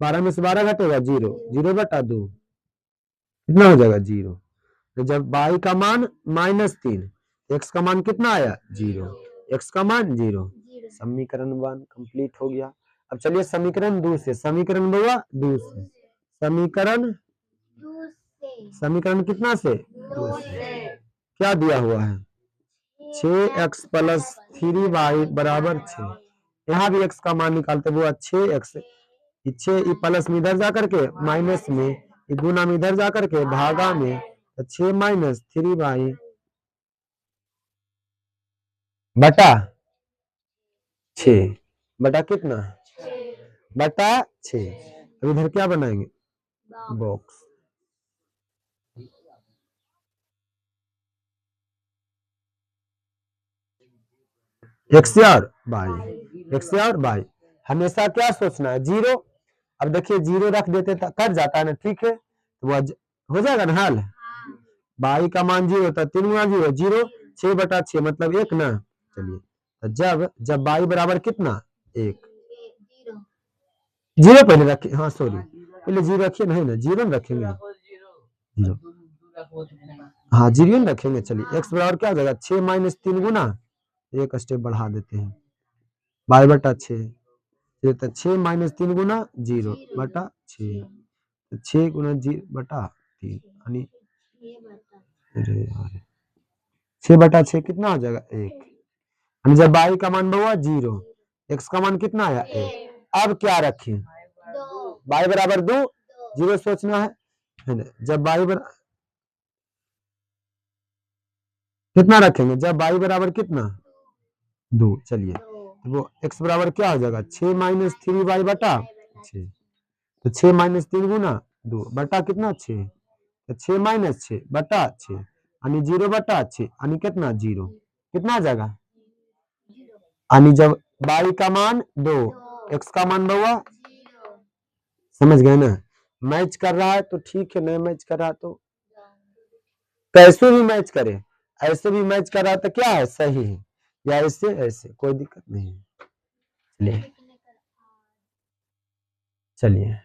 12 में से 12 घटेगा 0 0 बटा 2 कितना हो जाएगा? 0। तो जब y का मान -3, x का मान कितना आया? 0। x का मान 0। समीकरण 1 कंप्लीट हो गया। अब चलिए समीकरण 2 से। समीकरण 2 से। समीकरण समीकरण कितना से? 2 से। क्या दिया हुआ है? 6x प्लस 3y बराबर 6। यहाँ भी x का मान निकालते हुआ 6x 6 प्लस में इधर जाकर के माइनस में, गुना में इधर जाकर के भागा में, 6 - 3y बटा 6 बटा कितना बटा 6। अब इधर क्या बनाएंगे बॉक्स। एक्स और वाई हमेशा क्या सोचना है जीरो। अब देखिए जीरो रख देते कट जाता है ना, ठीक है तो वह हो जाएगा ना हल। बाई का मान जीरो होता है 3 गुना जीरो जीरो 6 बटा 6 मतलब 1 ना। चलिए तो जब बाई बराबर कितना 1 जीरो पहले रखे, हाँ सॉरी पहले जीरो रखिए, नहीं ना जीरो में रखेंगे जीरो, हाँ जीरो में रखेंगे। चलिए एक्स बराबर क्या हो जाएगा 6 माइनस 3 गुना, एक स्टेप बढ़ा देते हैं बाई बटा 6 तो 6 माइनस 3 गुना 0 बटा 6 तो 6 गुना 0 बटा 3 यानी 6 बटा 6 कितना हो जाएगा 1 यानी जब बाई का मान हुआ 0 एक्स का मान कितना आया 1। अब क्या रखें बाई बराबर 2 जीरो सोचना है ना। जब बाई बराबर कितना रखेंगे जब बाई बराबर कितना 2। चलिए तो वो एक्स बराबर क्या हो जाएगा 6 माइनस 3 बाई बटा 6 तो 6 माइनस 3 गुना 2 बटा कितना 6 तो 6 माइनस 6 बटा 6 यानी 0 बटा 6 यानी कितना 0 कितना आ जाएगा यानी जब बाई का मान 2 एक्स का मान हुआ, समझ गए ना। मैच कर रहा है तो ठीक है, नहीं मैच कर रहा तो कैसे भी मैच करे, ऐसे भी मैच कर रहा तो क्या है सही है, या ऐसे ऐसे कोई दिक्कत नहीं है। चलिए